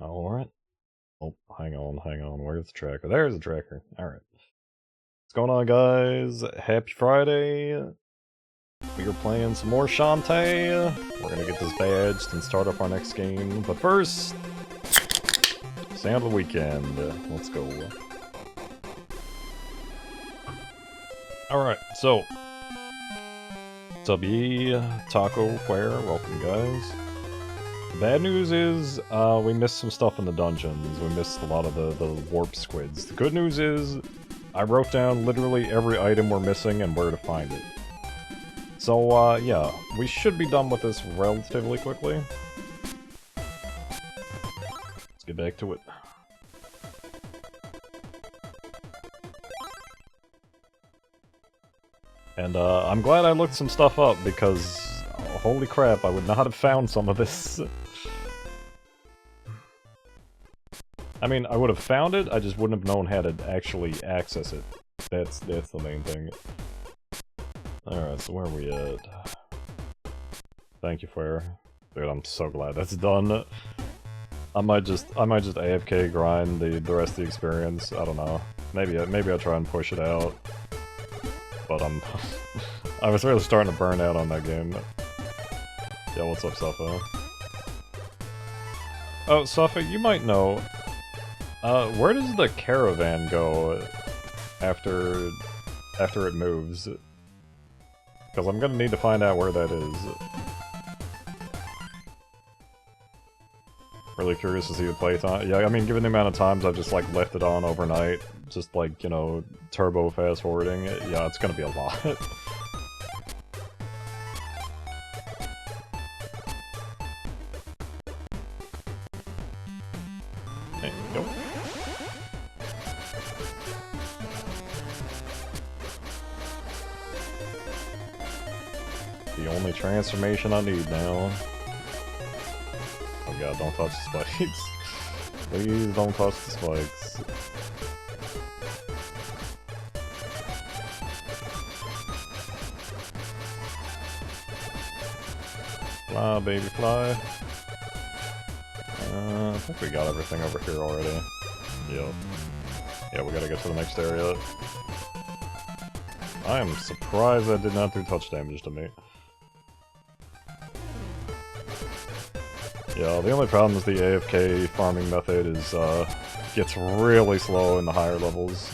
Alright. Oh, hang on. Where's the tracker? There's the tracker. Alright. What's going on, guys? Happy Friday. We are playing some more Shantae. We're gonna get this badged and start up our next game. But first, sound of the weekend. Let's go. Alright, so. Subby, Taco, Quare, welcome, guys. The bad news is, we missed some stuff in the dungeons. We missed a lot of the warp squids. The good news is, I wrote down literally every item we're missing and where to find it. So, yeah, we should be done with this relatively quickly. Let's get back to it. And, I'm glad I looked some stuff up, because, holy crap, I would not have found some of this. I mean, I would have found it, I just wouldn't have known how to actually access it. That's the main thing. Alright, so where are we at? Thank you, Fire. Dude, I'm so glad that's done. I might just AFK grind the rest of the experience. I don't know. Maybe I'll try and push it out. But I was really starting to burn out on that game. Yeah, what's up, Safa? Oh, Safa, you might know. Where does the caravan go after it moves? Because I'm gonna need to find out where that is. Really curious to see the playtime. Yeah, I mean, given the amount of times I've just, like, left it on overnight, just, like, you know, turbo fast-forwarding, yeah, it's gonna be a lot. There you go. The only transformation I need now. Oh god, don't touch the spikes. Please don't touch the spikes. Fly, baby, fly. I think we got everything over here already. Yep. Yeah, we gotta get to the next area. I am surprised that did not do touch damage to me. Yeah, the only problem is the AFK farming method is, gets really slow in the higher levels.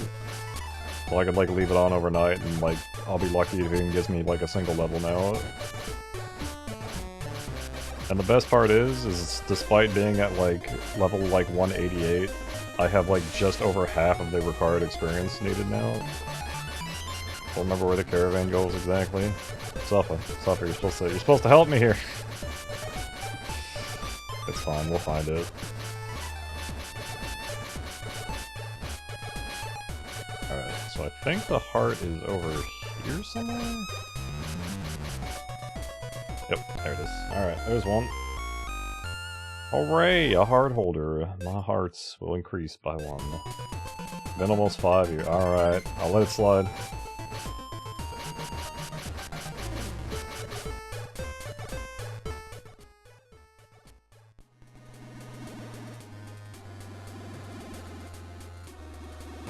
So I could, like, leave it on overnight and, like, I'll be lucky if it even gives me, like, a single level now. And the best part is despite being at, like, level, like, 188, I have, like, just over half of the required experience needed now. Don't remember where the caravan goes exactly. Safa, you're supposed to help me here. It's fine, we'll find it. Alright, so I think the heart is over here somewhere? Yep, there it is. Alright, there's one. Hooray! A heart holder. My hearts will increase by 1. Been almost 5 here. Alright, I'll let it slide.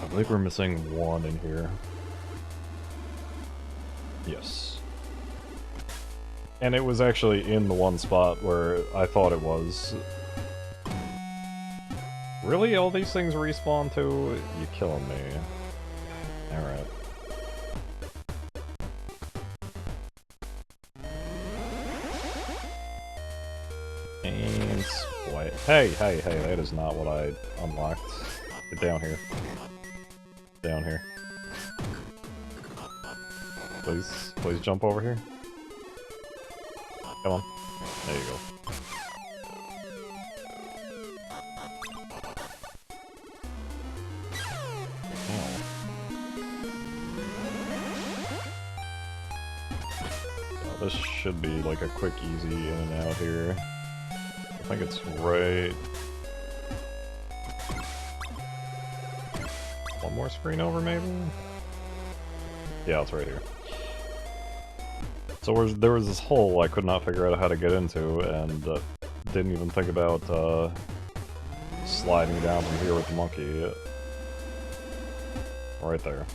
I think we're missing 1 in here. Yes. And it was actually in the one spot where I thought it was. Really? All these things respawn too? You're killing me. Alright. And split. Hey, that is not what I unlocked. Get down here. Down here. Please jump over here. Come on. There you go. Oh. Oh, this should be like a quick, easy in and out here. I think it's right... One more screen over, maybe? Yeah, it's right here. So there was this hole I could not figure out how to get into, and didn't even think about sliding down from here with the monkey. Right there.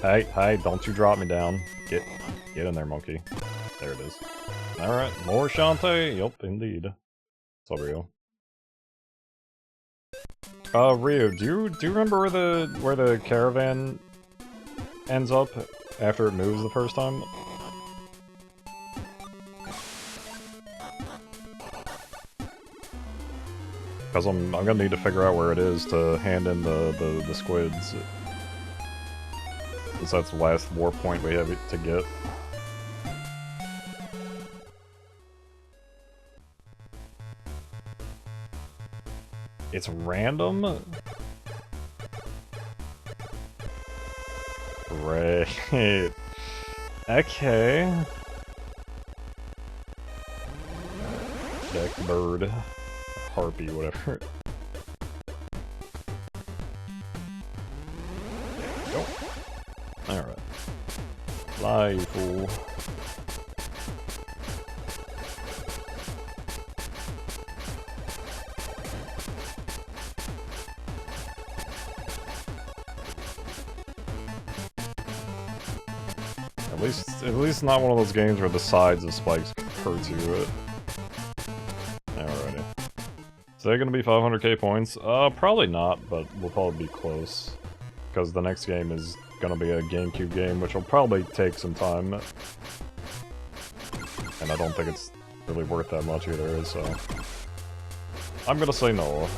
Hey, hey, don't you drop me down. Get in there, monkey. There it is. Alright, more Shantae. Yup, indeed. What's up, Rio? Rio, do you remember where the caravan ends up after it moves the first time? Because I'm gonna need to figure out where it is to hand in the squids. Since that's the last war point we have to get. It's random? Right. Okay. Deck bird. Harpy, whatever. There we go. Alright. Fly, you fool. At least not one of those games where the sides of spikes hurts you. Alrighty. Is that gonna be 500k points? Probably not, but we'll probably be close. Because the next game is gonna be a GameCube game, which will probably take some time. And I don't think it's really worth that much either, so... I'm gonna say no.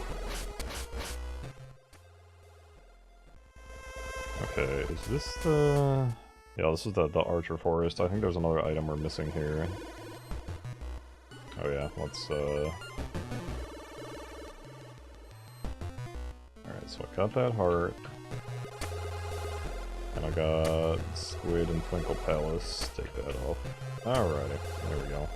Okay, is this the... Yeah, this is the Archer Forest. I think there's another item we're missing here. Oh yeah, let's Alright, so I got that heart. And I got Squid and Twinkle Palace. Take that off. Alrighty, there we go.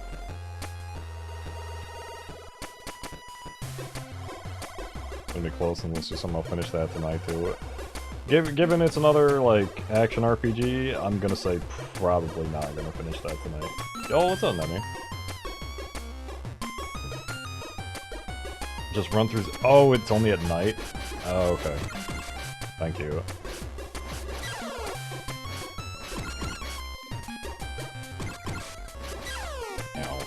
Gonna be close, and let's just somehow finish that tonight too. Given it's another, like, action RPG, I'm gonna say probably not gonna finish that tonight. Oh, what's up, Nemi? Just run through... Oh, it's only at night? Oh, okay. Thank you. Ow.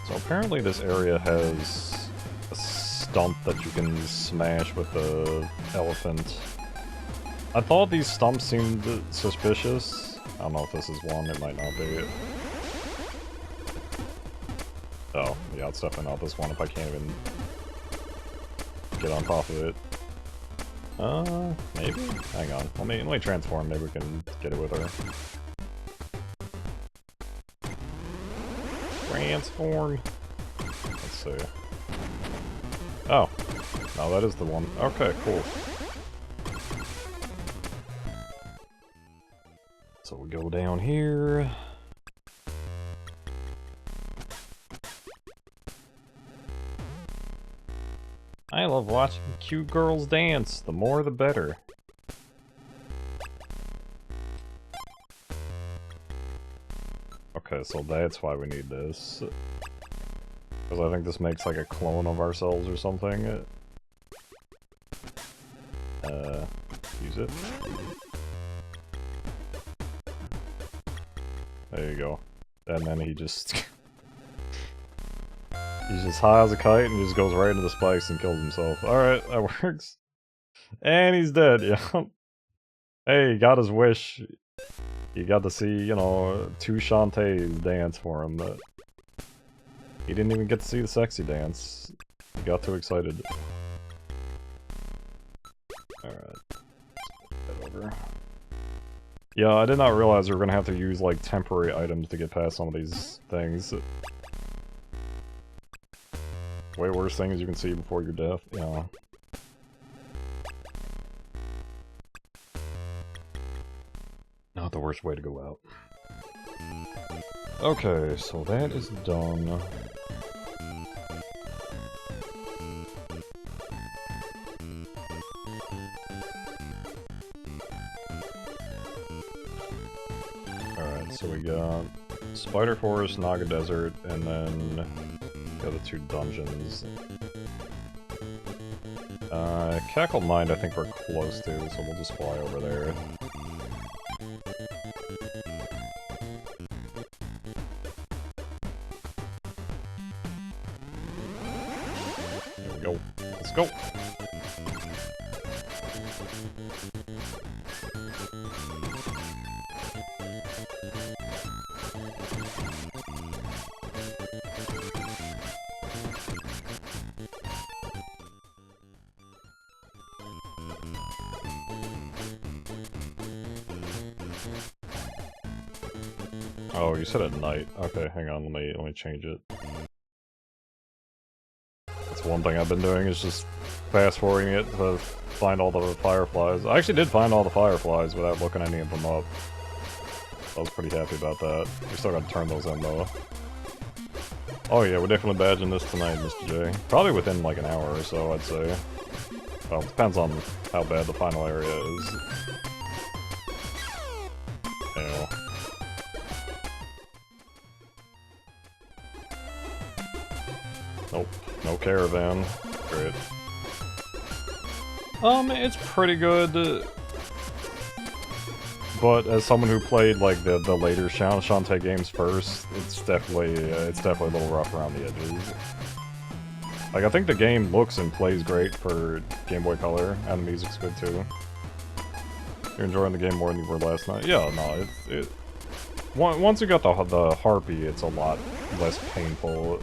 So apparently this area has... stump that you can smash with the elephant. I thought these stumps seemed suspicious. I don't know if this is one, it might not be. Oh, yeah, it's definitely not this one if I can't even get on top of it. Maybe? Hang on. Let me transform, maybe we can get it with her. Transform! Let's see. Oh. No, that is the one. Okay, cool. So we go down here. I love watching cute girls dance. The more the better. Okay, so that's why we need this. Because I think this makes like a clone of ourselves or something. Use it. There you go. And then he just... he's just high as a kite and just goes right into the spikes and kills himself. Alright, that works. And he's dead, yeah. Hey, he got his wish. He got to see, you know, 2 Shantaes dance for him, but... he didn't even get to see the sexy dance. He got too excited. Alright. Head over. Yeah, I did not realize we were gonna have to use, like, temporary items to get past some of these things. Way worse things you can see before your death, yeah. Not the worst way to go out. Okay, so that is done. Alright, so we got Spider Forest, Naga Desert, and then The other two dungeons. Cackle Mine I think we're close to, so we'll just fly over there. There we go. Let's go! Oh, you said at night. Okay, hang on, let me change it. That's one thing I've been doing, is just fast-forwarding it to find all the fireflies. I actually did find all the fireflies without looking any of them up. I was pretty happy about that. We still gotta turn those in, though. Oh yeah, we're definitely badging this tonight, Mr. J. Probably within like an hour or so, I'd say. Well, it depends on how bad the final area is. Anyway. Nope, no caravan. Great. It's pretty good. But as someone who played like the later Shantae games first, it's definitely a little rough around the edges. Like, I think the game looks and plays great for Game Boy Color, and the music's good too. You're enjoying the game more than you were last night. Yeah, no, once you got the harpy, it's a lot less painful.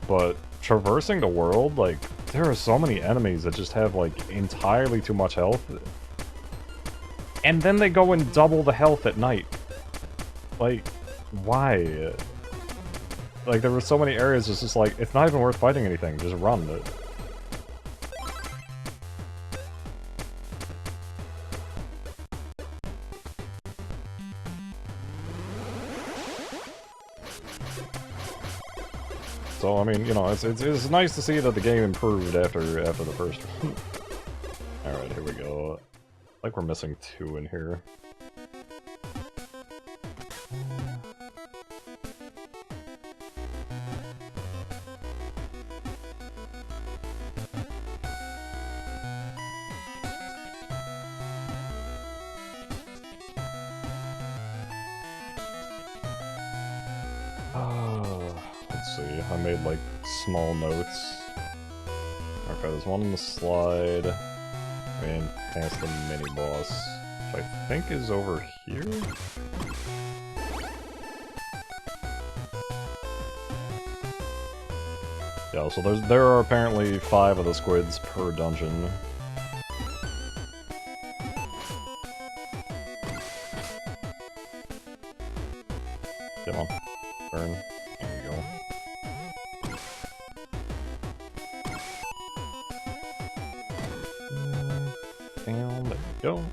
But traversing the world, like, there are so many enemies that just have, like, entirely too much health. And then they go and double the health at night. Like, why? Like, there were so many areas it's just like, it's not even worth fighting anything, just run it. So, I mean, you know, it's nice to see that the game improved after the first one. Alright, here we go. Like we're missing 2 in here. Let's see, I made like small notes. Okay, there's one on the slide. And past the mini-boss, which I think is over here? Yeah, so there are apparently 5 of the squids per dungeon. Come on, burn. There you go. And there we go.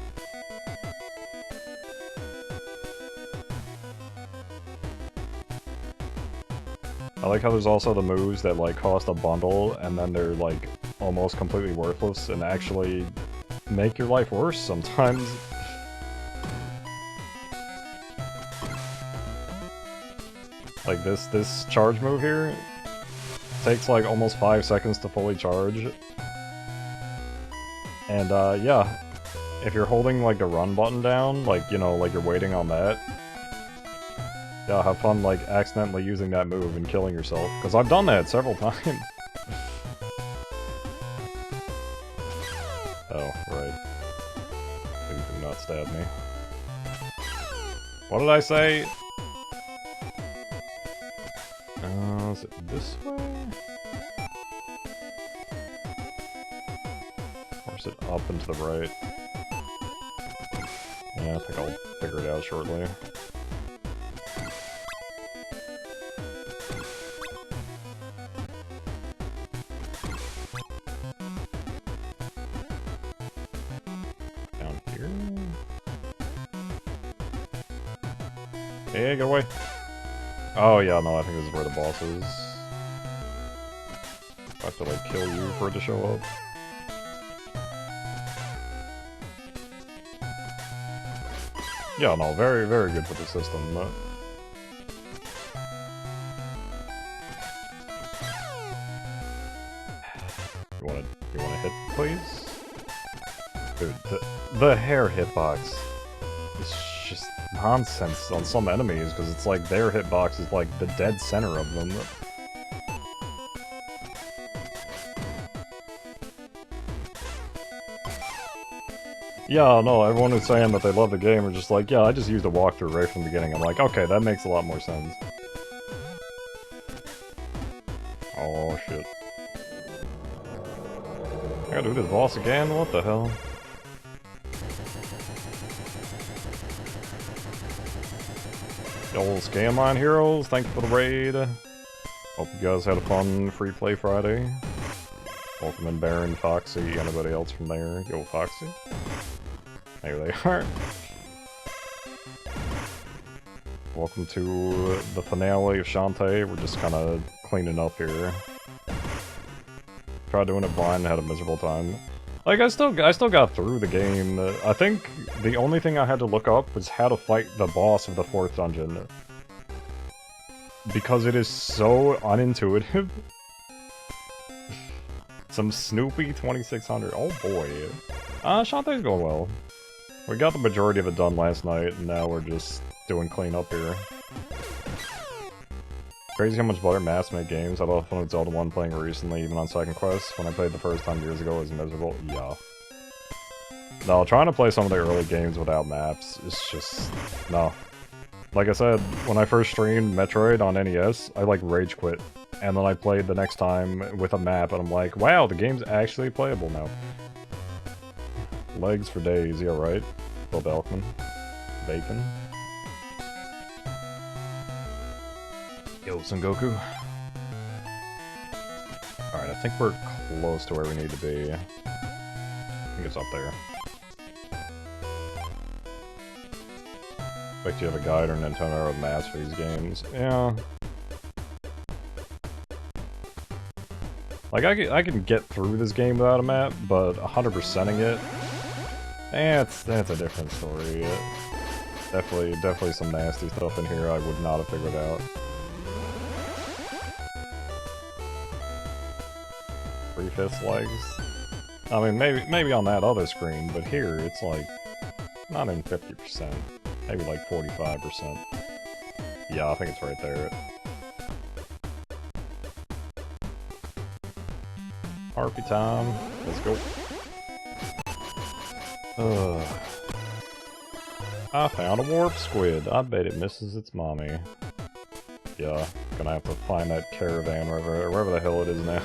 I like how there's also the moves that like cost a bundle and then they're like almost completely worthless and actually make your life worse sometimes. Like this charge move here takes like almost 5 seconds to fully charge. And, yeah, if you're holding, like, the run button down, like, you know, like you're waiting on that, yeah, have fun, like, accidentally using that move and killing yourself, because I've done that several times. Oh, right. Please do not stab me. What did I say? Is it this way? Is it up and to the right? Yeah, I think I'll figure it out shortly. Down here? Hey, get away! Oh yeah, no, I think this is where the boss is. I have to like kill you for it to show up. Yeah, no, very, very good for the system. You wanna hit, please? Dude, the hair hitbox is just nonsense on some enemies, because it's like their hitbox is like the dead center of them. Yeah, no, everyone who's saying that they love the game are just like, yeah, I just used a walkthrough right from the beginning. I'm like, okay, that makes a lot more sense. Oh, shit. I gotta do this boss again? What the hell? Old Scanline Heroes, thank you for the raid. Hope you guys had a fun Free Play Friday. Welcome in Baron, Foxy, anybody else from there? Yo, Foxy. There they are. Welcome to the finale of Shantae. We're just kind of cleaning up here. Tried doing it blind and had a miserable time. Like, I still got through the game. I think the only thing I had to look up was how to fight the boss of the 4th dungeon. Because it is so unintuitive. Some Snoopy 2600. Oh boy. Shantae's going well. We got the majority of it done last night, and now we're just doing cleanup here. Crazy how much better maps make games. I love fun with Zelda 1 playing recently, even on Second Quest. When I played the first time years ago, it was miserable. Yeah. No, trying to play some of the early games without maps is just... no. Like I said, when I first streamed Metroid on NES, I like rage quit. And then I played the next time with a map, and I'm like, wow, the game's actually playable now. Legs for days, yeah right. Bill Belkman. Bacon. Yo, Son Goku. Alright, I think we're close to where we need to be. I think it's up there. Expect you have a guide or Nintendo with maps for these games. Yeah. Like, I can get through this game without a map, but 100%ing it, that's a different story. Definitely some nasty stuff in here I would not have figured out. 3/5 legs. I mean, maybe on that other screen, but here it's like not even 50%, maybe like 45%. Yeah, I think it's right there. Harpy time. Let's go. I found a warp squid. I bet it misses its mommy. Yeah, gonna have to find that caravan wherever the hell it is now.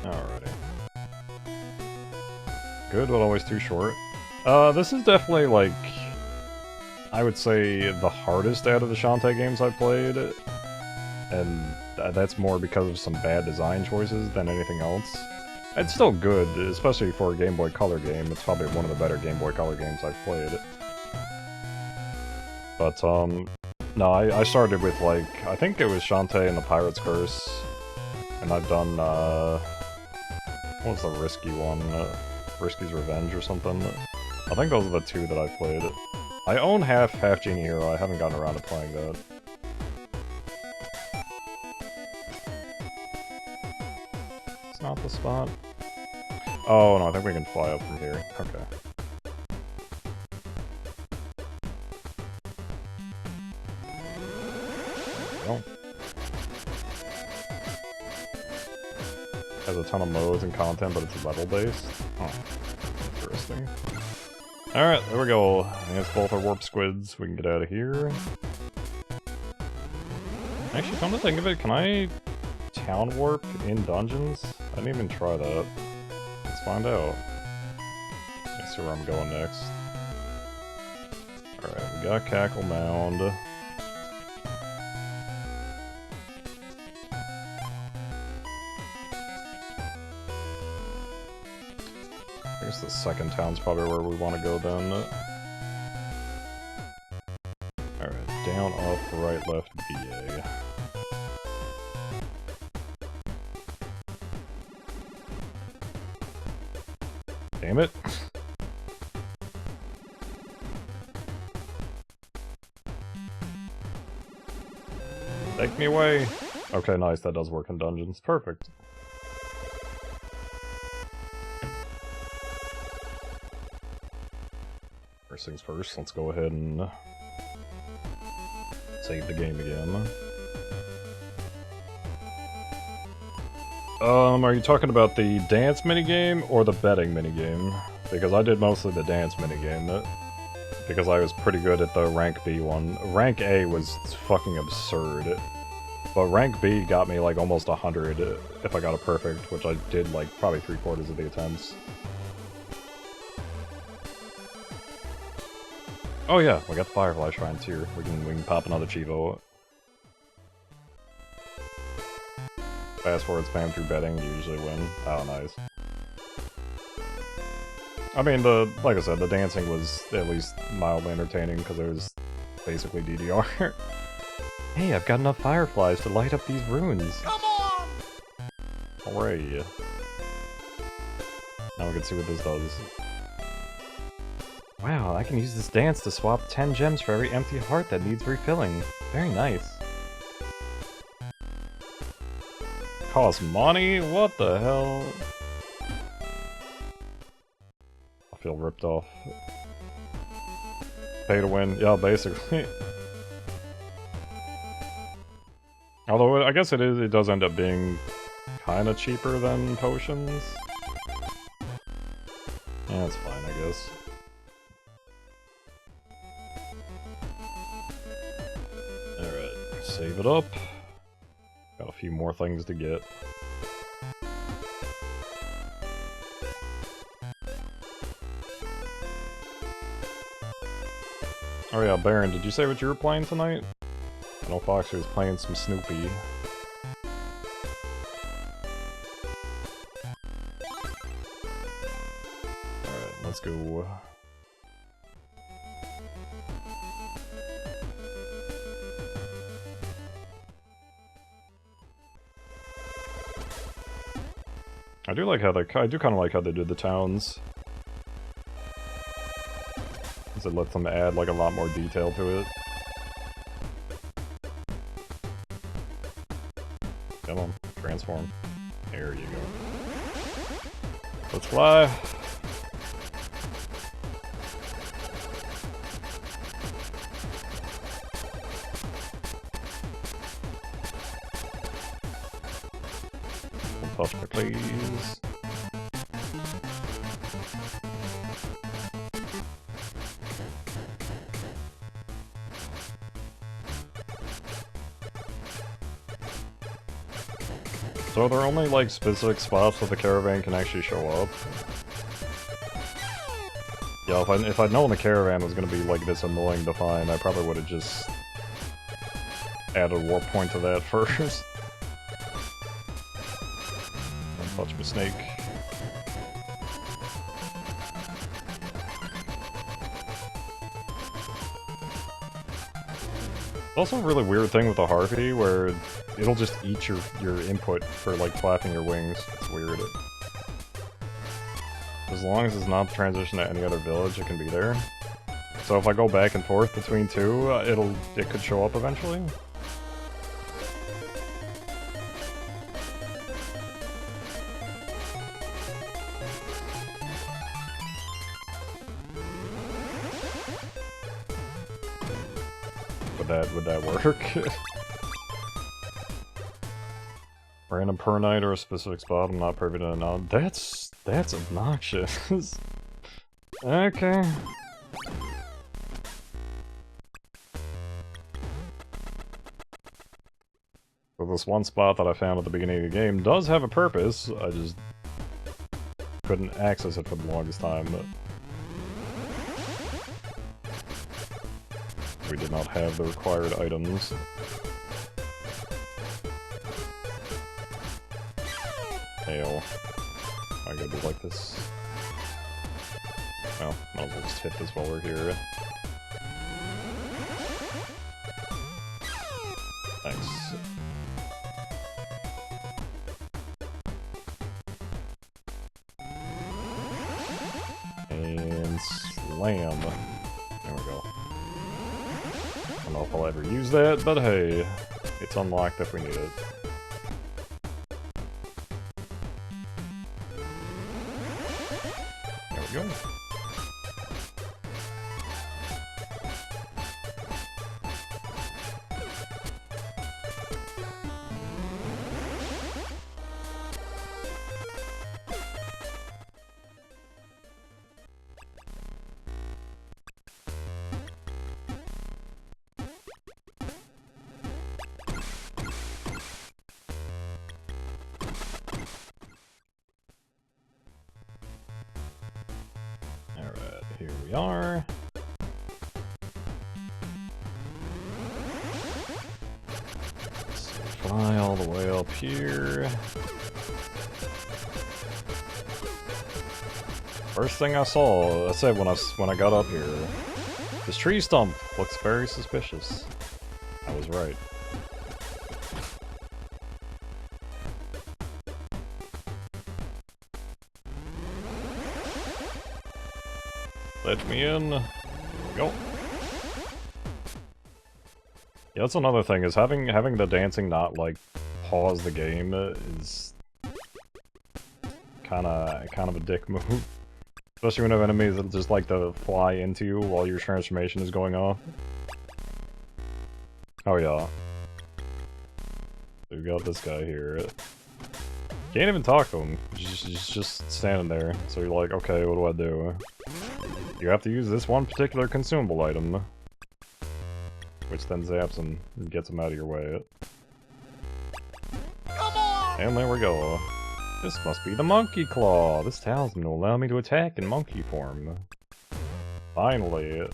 Alrighty. Good, but always too short. This is definitely, like, I would say the hardest out of the Shantae games I've played, and that's more because of some bad design choices than anything else. It's still good, especially for a Game Boy Color game. It's probably one of the better Game Boy Color games I've played. But, no, I started with, like, I think it was Shantae and the Pirate's Curse, and I've done, what was the risky one? Risky's Revenge or something? I think those are the two that I've played. I own Half Genie Hero, I haven't gotten around to playing that. It's not the spot. Oh no, I think we can fly up from here. Okay. There we go. Has a ton of modes and content, but it's level based. Oh, interesting. Alright, there we go. I think it's both our warp squids. We can get out of here. Actually, come to think of it, can I town warp in dungeons? I didn't even try that. Let's find out. Let's see where I'm going next. Alright, we got Cackle Mound. I guess the second town's probably where we want to go then. Alright, down, up, right, left, BA. Damn it. Take me away! Okay, nice, that does work in dungeons. Perfect. First things first, let's go ahead and save the game again. Are you talking about the dance minigame or the betting minigame? Because I did mostly the dance minigame, because I was pretty good at the rank B one. Rank A was fucking absurd, but rank B got me like almost 100 if I got it perfect, which I did like probably 3/4 of the attempts. Oh yeah, we got the Firefly Shrines here. We can pop another Chivo. Fast forward spam through betting, you usually win. Oh, nice. I mean, like I said, the dancing was at least mildly entertaining because it was basically DDR. Hey, I've got enough fireflies to light up these runes. Come on! Hooray. Now we can see what this does. Wow, I can use this dance to swap 10 gems for every empty heart that needs refilling. Very nice. Cost money? What the hell? I feel ripped off. Pay to win. Yeah, basically. Although, I guess it does end up being kinda cheaper than potions. Yeah, that's fine, I guess. Alright, save it up. Got a few more things to get. Oh yeah, Baron, did you say what you were playing tonight? I know Foxy was playing some Snoopy. Alright, let's go. I do kind of like how they did the towns. Because it lets them add like a lot more detail to it. Come on, transform. There you go. Let's fly. Touch me, please. So there are only like specific spots that the caravan can actually show up. Yeah, if I'd known the caravan was gonna be like this annoying to find, I probably would have just added a warp point to that first. Don't touch me, snake. It's also a really weird thing with the Harpy where it'll just eat your input for like flapping your wings. It's weird. As long as it's not transitioned to any other village, it can be there. So if I go back and forth between two, it could show up eventually. Would that work? Random per night or a specific spot, I'm not privy to know. That's obnoxious. Okay. So this one spot that I found at the beginning of the game does have a purpose, I just couldn't access it for the longest time, but we did not have the required items. Hail. I gotta be like this. Well, might as well just hit this while we're here. Nice. And slam. There we go. I don't know if I'll ever use that, but hey, It's unlocked if we need it. There we go. Here we are. So fly all the way up here. First thing I saw, I said when I got up here, this tree stump looks very suspicious. I was right. Let me in. There we go. Yeah, that's another thing, is having the dancing not, like, pause the game is kind of a dick move. Especially when you have enemies that just like to fly into you while your transformation is going off. Oh yeah. We got this guy here. Can't even talk to him. He's just standing there. So you're like, okay, what do I do? You have to use this one particular consumable item. Which then zaps him and gets him out of your way. Come on! And there we go. This must be the monkey claw. This talisman will allow me to attack in monkey form. Finally.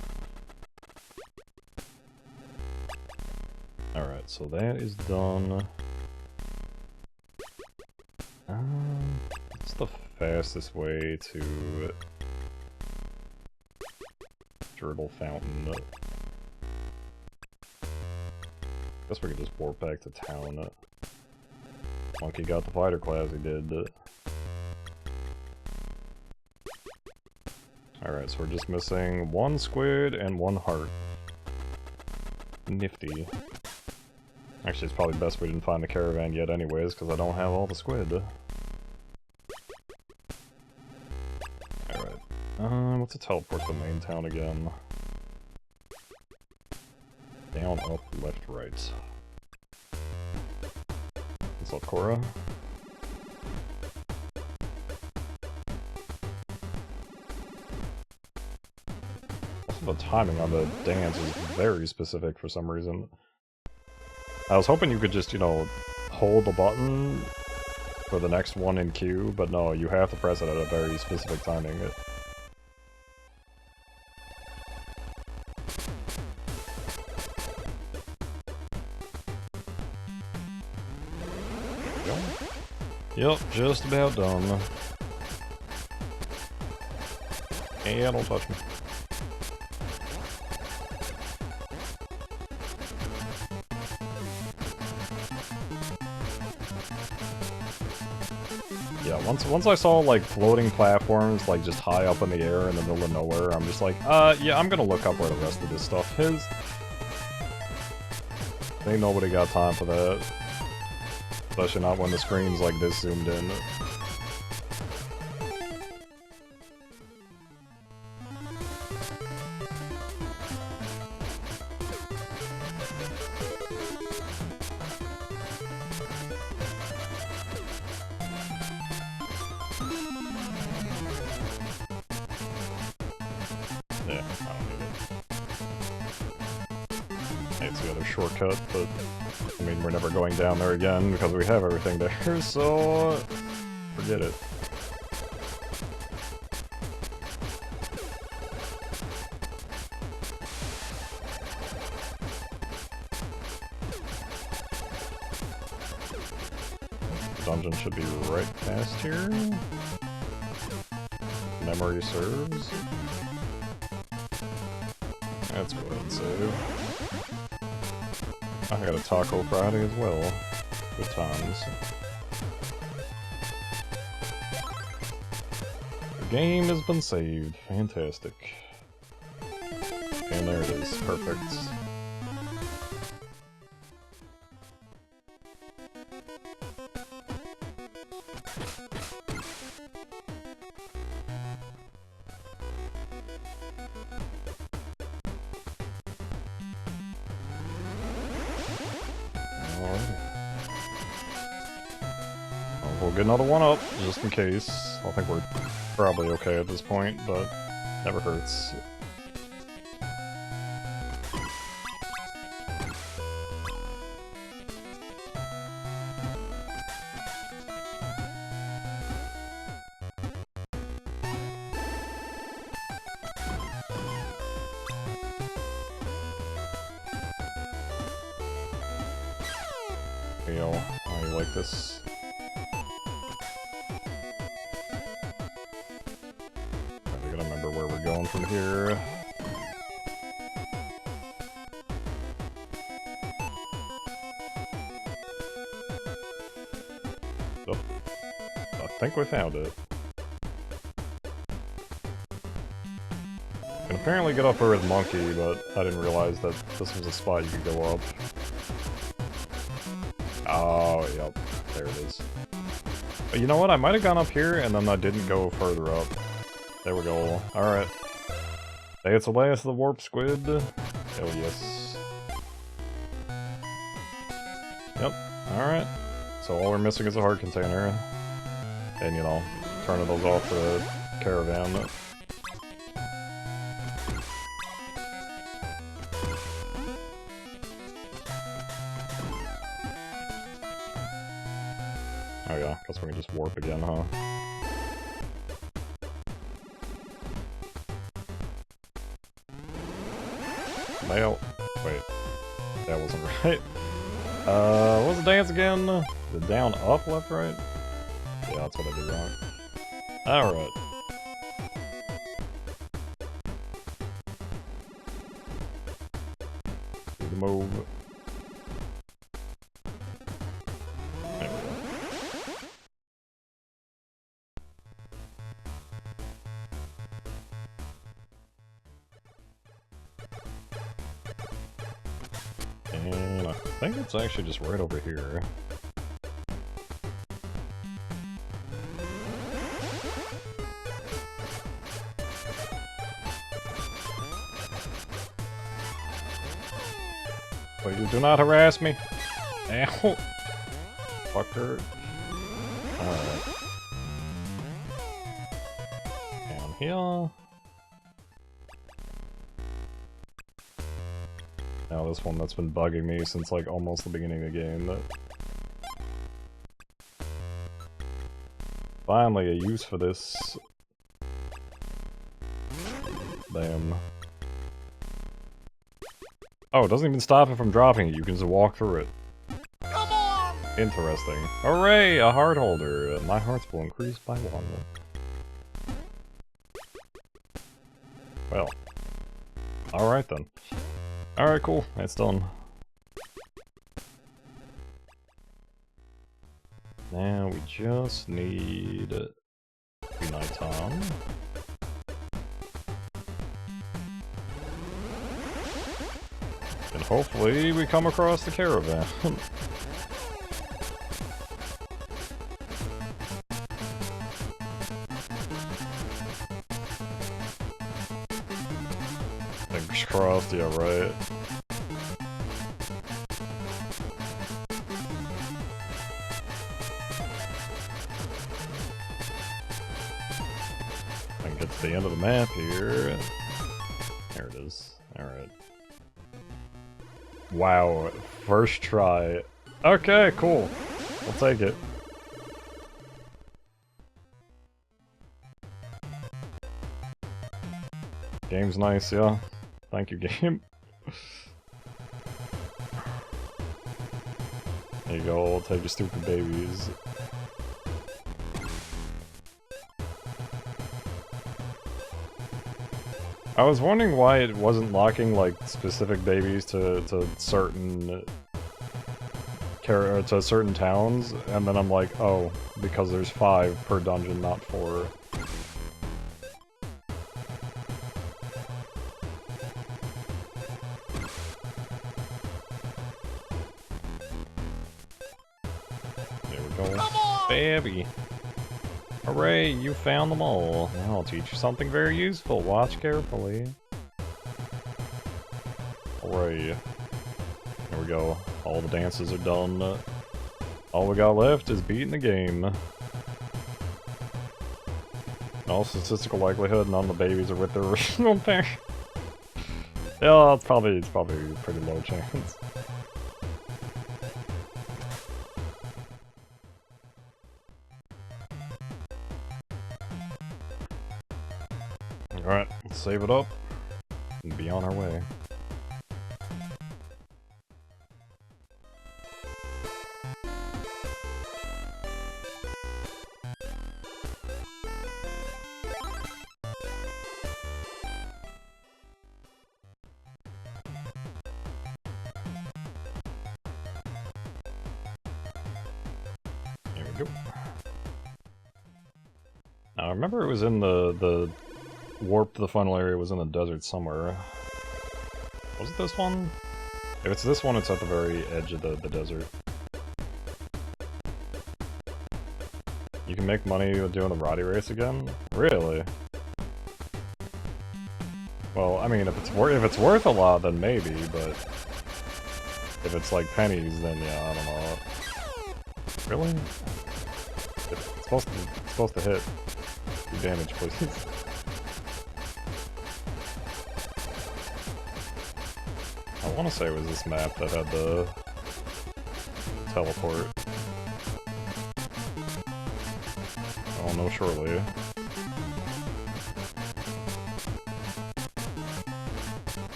Alright, so that is done. What's the fastest way to Turtle Fountain? Guess we could just warp back to town. Monkey got the fighter class, he did. Alright, so we're just missing one squid and one heart. Nifty. Actually, it's probably best we didn't find the caravan yet anyways, because I don't have all the squid. Alright. What's a teleport to the main town again? Down, up, left, right. What's up, Cora? Also, the timing on the dance is very specific for some reason. I was hoping you could just, you know, hold the button for the next one in queue, but no, you have to press it at a very specific timing. Yep, just about done. Yeah, don't touch me. Yeah, once I saw, like, floating platforms, like, just high up in the air in the middle of nowhere, I'm just like, yeah, I'm gonna look up where the rest of this stuff is. Ain't nobody got time for that. Especially not when the screen's like this zoomed in. Yeah, I don't need it. It's the other shortcut, but I mean, we're never going down there again because we have everything there, so forget it. The dungeon should be right past here. Memory serves. Let's go ahead and save. I got a Taco Friday as well. Good times. The game has been saved. Fantastic. And there it is. Perfect. we'll get another one up, just in case. I think we're probably okay at this point, but never hurts. How you like this? I gotta remember where we're going from here. Oh, I think we found it. Can apparently get up here with Monkey, but I didn't realize that this was a spot you could go up. Oh, yep. There it is. But you know what? I might have gone up here, and then I didn't go further up. There we go. Alright. Say it's the last of the warp squid. Hell yes. Yep. Alright. So all we're missing is a heart container. And, you know, turning those off for the caravan. Oh yeah, guess we can just warp again, huh? Nail. Wait. That wasn't right. What was the dance again? The down, up, left, right? Yeah, that's what I did wrong. Alright. Do the move. And I think it's actually just right over here. But you do not harass me. Ow. Fucker. Alright. Down here. Now this one that's been bugging me since like almost the beginning of the game. Finally a use for this. Damn. Oh, it doesn't even stop it from dropping it, you can just walk through it. Come on! Interesting. Hooray! A heart holder! My hearts will increase by 1. Well. Alright then. Alright, cool. It's done. Now we just need nighttime. And hopefully we come across the caravan. Fingers crossed, yeah, right. I can get to the end of the map here. There it is. Alright. Wow, first try. Okay, cool. I'll take it. Game's nice, yeah. Thank you, game. There you go, I'll take your stupid babies. I was wondering why it wasn't locking, like, specific babies to certain... to certain towns, and then I'm like, oh, because there's 5 per dungeon, not 4. There we go. Baby! Hooray, you found them all. Now I'll teach you something very useful. Watch carefully. Hooray. There we go. All the dances are done. All we got left is beating the game. No statistical likelihood none of the babies are with their original parent. Yeah, it's probably a pretty low chance. Alright, let's save it up and be on our way. There we go. Now I remember it was in the warp to the final area was in the desert somewhere. Was it this one? If it's this one, it's at the very edge of the desert. You can make money doing the Roddy race again? Really? Well, I mean, if it's worth a lot, then maybe, but if it's like pennies, then yeah, I don't know. Really? It's supposed to hit. Do damage, please. I want to say it was this map that had the teleport. Oh no, surely.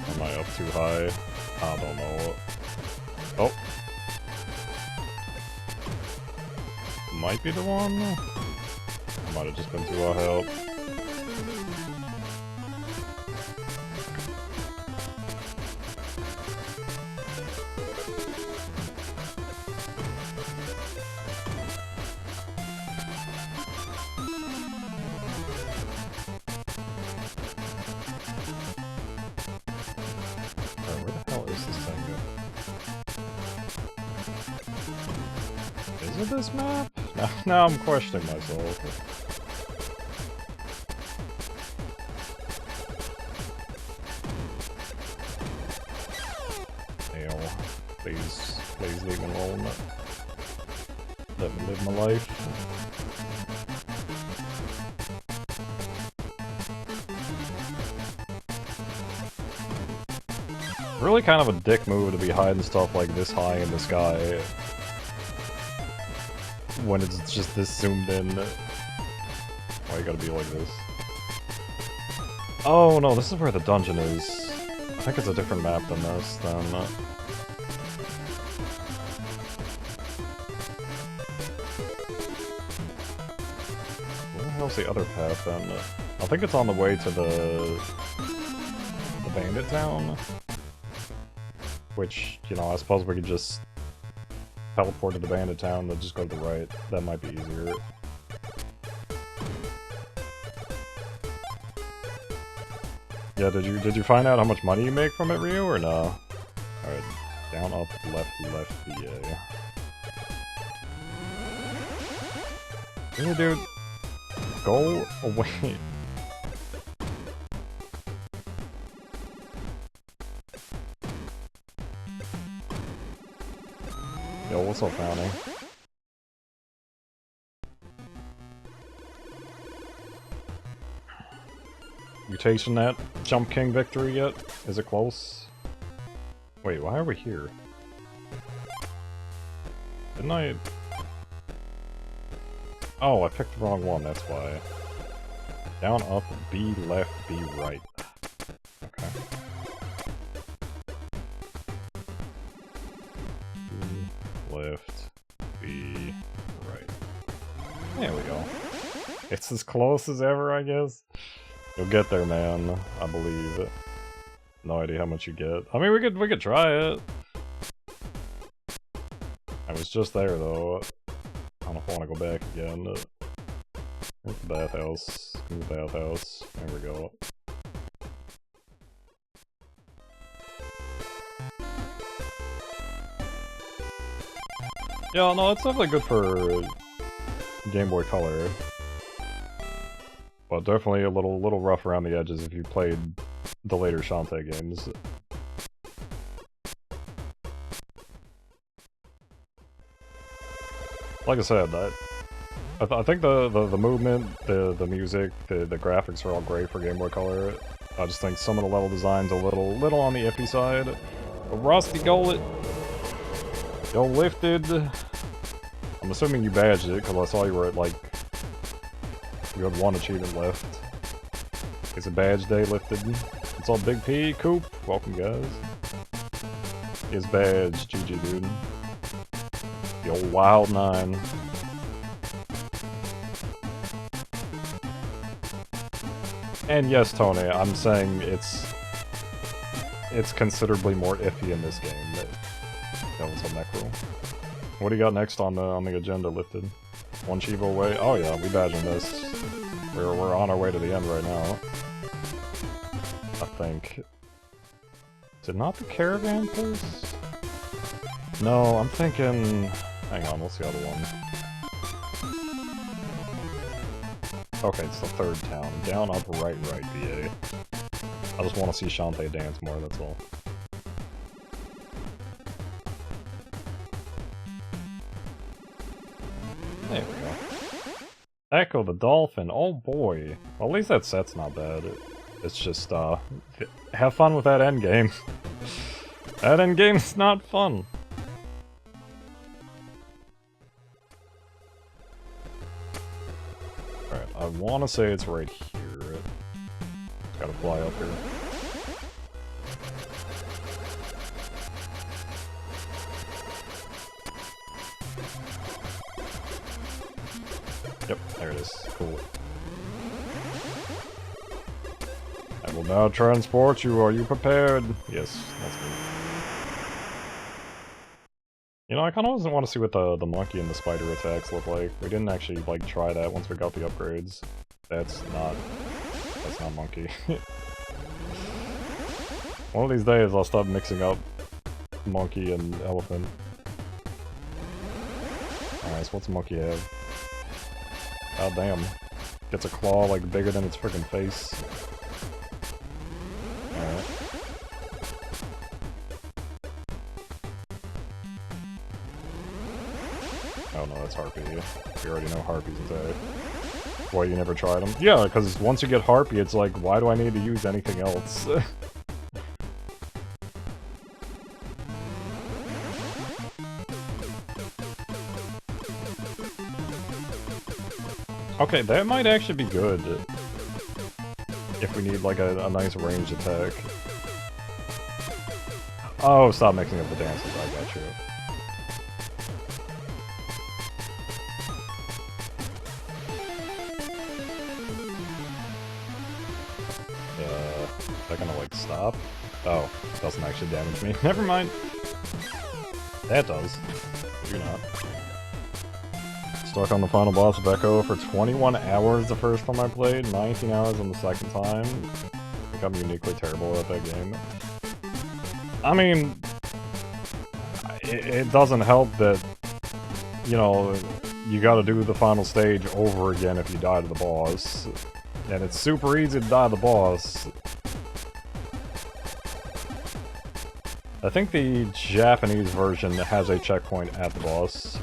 Am I up too high? I don't know. Oh. Might be the one? I might have just been too help. This map? Now I'm questioning myself. Hell, please leave me alone. Let me live my life. Really kind of a dick move to be hiding stuff like this high in the sky. When it's just this zoomed in. Why you gotta be like this? Oh no, this is where the dungeon is. I think it's a different map than this, then. Where the hell's the other path then? I think it's on the way to the bandit town. Which, you know, I suppose we could just teleport to the bandit town, then just go to the right. That might be easier. Yeah, did you find out how much money you make from it, Ryu, or no? Alright, down, up, left, BA. Really, dude? Go away. Yo, what's up, Bounty? You tasting that Jump King victory yet? Is it close? Wait, why are we here? Didn't I... Oh, I picked the wrong one, that's why. Down, up, B, left, B, right. Okay. Left, B, right. There we go. It's as close as ever, I guess. You'll get there, man. I believe. No idea how much you get. I mean, we could try it. I was just there though. I don't know if I want to go back again. Here's the bathhouse. Here's the bathhouse. There we go. Yeah, no, it's definitely good for Game Boy Color. But definitely a little rough around the edges if you played the later Shantae games. Like I said, I think the movement, the music, the graphics are all great for Game Boy Color. I just think some of the level design's a little on the iffy side. But Rusty Gullet, yo lifted. I'm assuming you badged it because I saw you were at like you had one achievement left. It's a badge day lifted. It's all Big P, Coop. Welcome guys. His badge, GG dude. Yo Wild 9. And yes, Tony, I'm saying it's considerably more iffy in this game. That was a Necro. What do you got next on the agenda lifted? One Chivo away? Oh yeah, we badging this. We're on our way to the end right now. I think. Is it not the caravan place? No, I'm thinking. Hang on, what's the other one? Okay, it's the third town. Down, up, right, VA. I just want to see Shantae dance more, that's all. There we go. Echo the Dolphin, oh boy. Well, at least that set's not bad. It's just, have fun with that endgame. That endgame's not fun. Alright, I want to say it's right here. Gotta fly up here. Yep, there it is. Cool. I will now transport you. Are you prepared? Yes, that's good. You know, I kind of want to see what the monkey and the spider attacks look like. We didn't actually, like, try that once we got the upgrades. That's not monkey. One of these days I'll stop mixing up monkey and elephant. Alright, so what's monkey have? God damn. Gets a claw, like, bigger than its freaking face. Alright. Oh no, that's Harpy. We already know Harpy's attack. Why, you never tried them? Yeah, because once you get Harpy, it's like, why do I need to use anything else? Okay, that might actually be good. If we need, like, a nice ranged attack. Oh, stop mixing up the dances, I got you. Is that gonna, like, stop? Oh, doesn't actually damage me. Never mind. That does. You're not. Stuck on the final boss of Echo for 21 hours the first time I played, 19 hours on the second time. I think I'm uniquely terrible at that game. I mean, it doesn't help that, you know, you gotta do the final stage over again if you die to the boss. And it's super easy to die to the boss. I think the Japanese version has a checkpoint at the boss.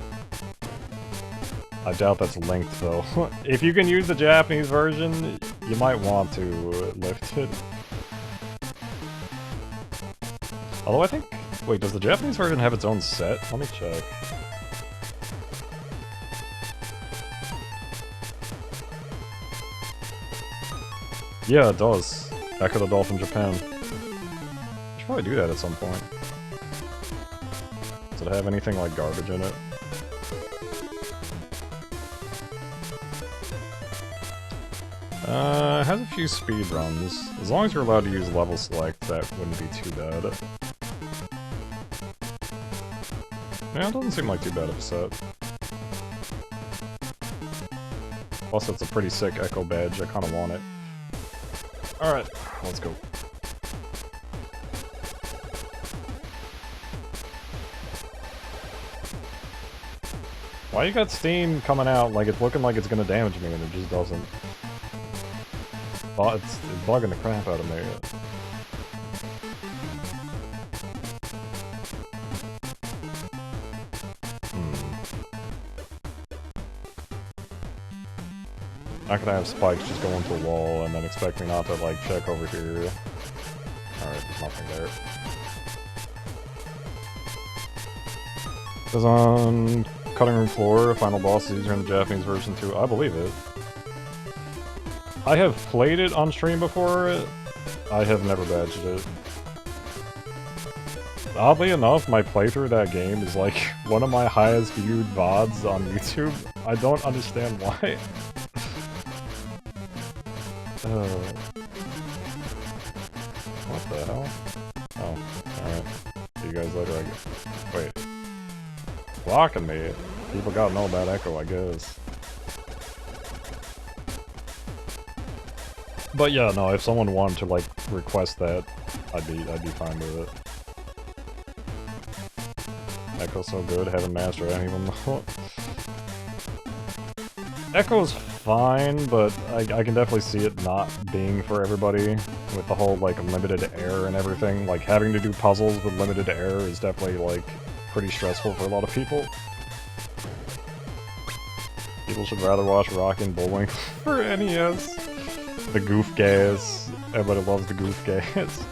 I doubt that's linked, though. If you can use the Japanese version, you might want to lift it. Although I think... Wait, does the Japanese version have its own set? Let me check. Yeah, it does. Echo the Dolphin Japan. I should probably do that at some point. Does it have anything like garbage in it? It has a few speed runs. As long as you're allowed to use level select, that wouldn't be too bad. Yeah, it doesn't seem like too bad of a set. Plus, it's a pretty sick Echo badge. I kind of want it. Alright, let's go. Why you got steam coming out like it's looking like it's gonna damage me and it just doesn't? Oh, it's bugging the crap out of me. Not gonna have spikes just go into a wall and then expect me not to, like, check over here. Alright, there's nothing there. Says on cutting room floor, final boss is easier in the Japanese version too. I believe it. I have played it on stream before. I have never badged it. Oddly enough, my playthrough of that game is like one of my highest viewed VODs on YouTube. I don't understand why. What the hell? Oh, alright. See you guys later, I guess. Wait. Blocking me? People gotta know about Echo, I guess. But yeah, no, if someone wanted to, like, request that, I'd be fine with it. Echo's so good, haven't mastered any of them. Echo's fine, but I can definitely see it not being for everybody, with the whole, like, limited air and everything. Like, having to do puzzles with limited air is definitely, like, pretty stressful for a lot of people. People should rather watch Rockin' Bullwinkle for NES. The goof gas. Everybody loves the goof gas.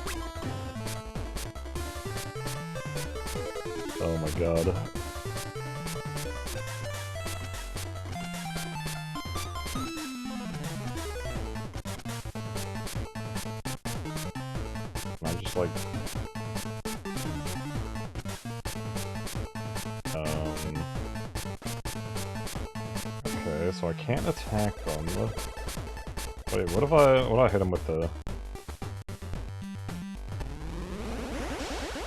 Oh my god. I'm just like... Okay, so I can't attack them. Wait, what if I hit him with the...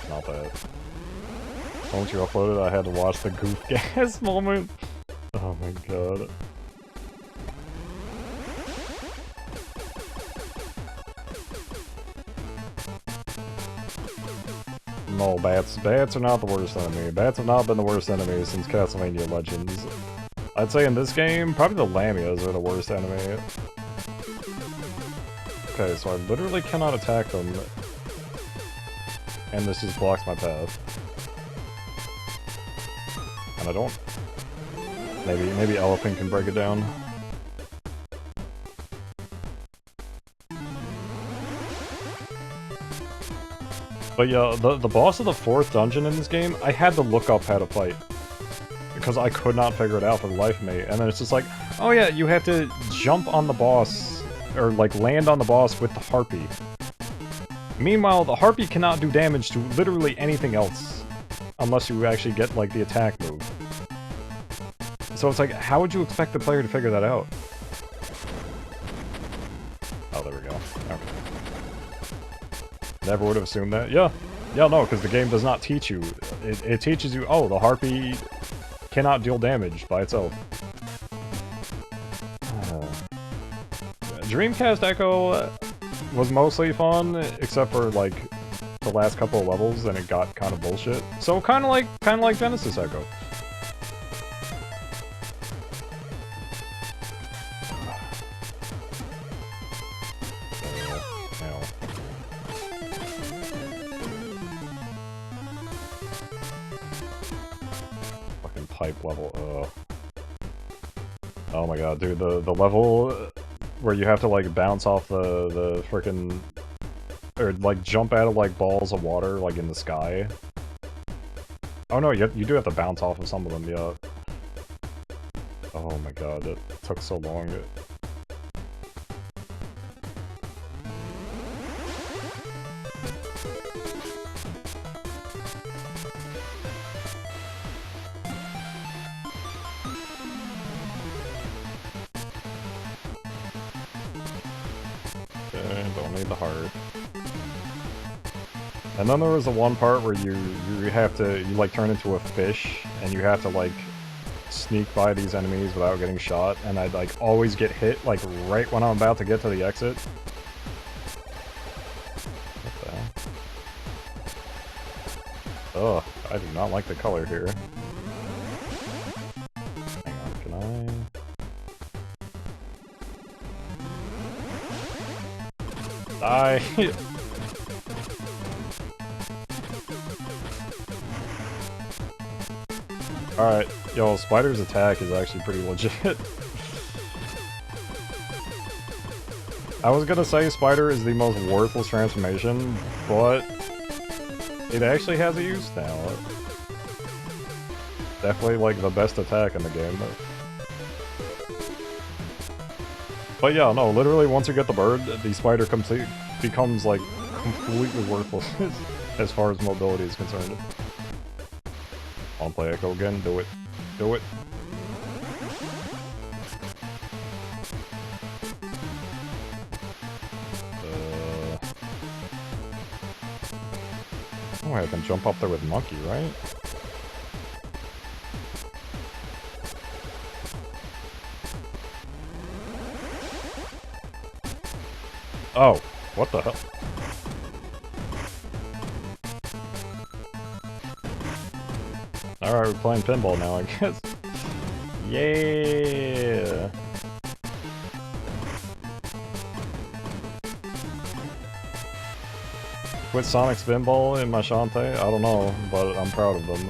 Not that. Once you uploaded, I had to watch the goof gas moment. Oh my god. No, bats. Bats are not the worst enemy. Bats have not been the worst enemy since Castlevania Legends. I'd say in this game, probably the Lamias are the worst enemy. Okay, so I literally cannot attack them. And this just blocks my path. And I don't... Maybe Elephant can break it down. But yeah, the boss of the 4th dungeon in this game, I had to look up how to fight. Because I could not figure it out for the life of me. And then it's just like, oh yeah, you have to jump on the boss, or like land on the boss with the harpy. Meanwhile, the harpy cannot do damage to literally anything else. Unless you actually get like the attack move. So it's like, how would you expect the player to figure that out? Oh, there we go. Okay. Never would have assumed that. Yeah. Yeah, no, because the game does not teach you. It teaches you, oh, the harpy cannot deal damage by itself. Dreamcast Echo was mostly fun, except for, like, the last couple of levels, and it got kind of bullshit. So kind of like Genesis Echo. Fucking pipe level, oh my god, dude, the level where you have to, like, bounce off the frickin'... or, like, jump out of, like, balls of water, like, in the sky. Oh no, you do have to bounce off of some of them, yeah. Oh my god, it took so long. Don't need the heart. And then there was the one part where you like turn into a fish, and you have to like sneak by these enemies without getting shot, and I'd like always get hit like right when I'm about to get to the exit. What the hell? Ugh, I do not like the color here. Hang on, can I... Die! Alright, yo, Spider's attack is actually pretty legit. I was gonna say Spider is the most worthless transformation, but it actually has a use now. Definitely, like, the best attack in the game. But yeah, no, literally once you get the bird, the Spider becomes, like, completely worthless as far as mobility is concerned. I'll play Echo again, do it. Do it. Oh, I can jump up there with Monkey, right? Oh, what the hell? Alright, we're playing pinball now, I guess. Yeah! Quit Sonic's pinball in my Shantae? I don't know, but I'm proud of them.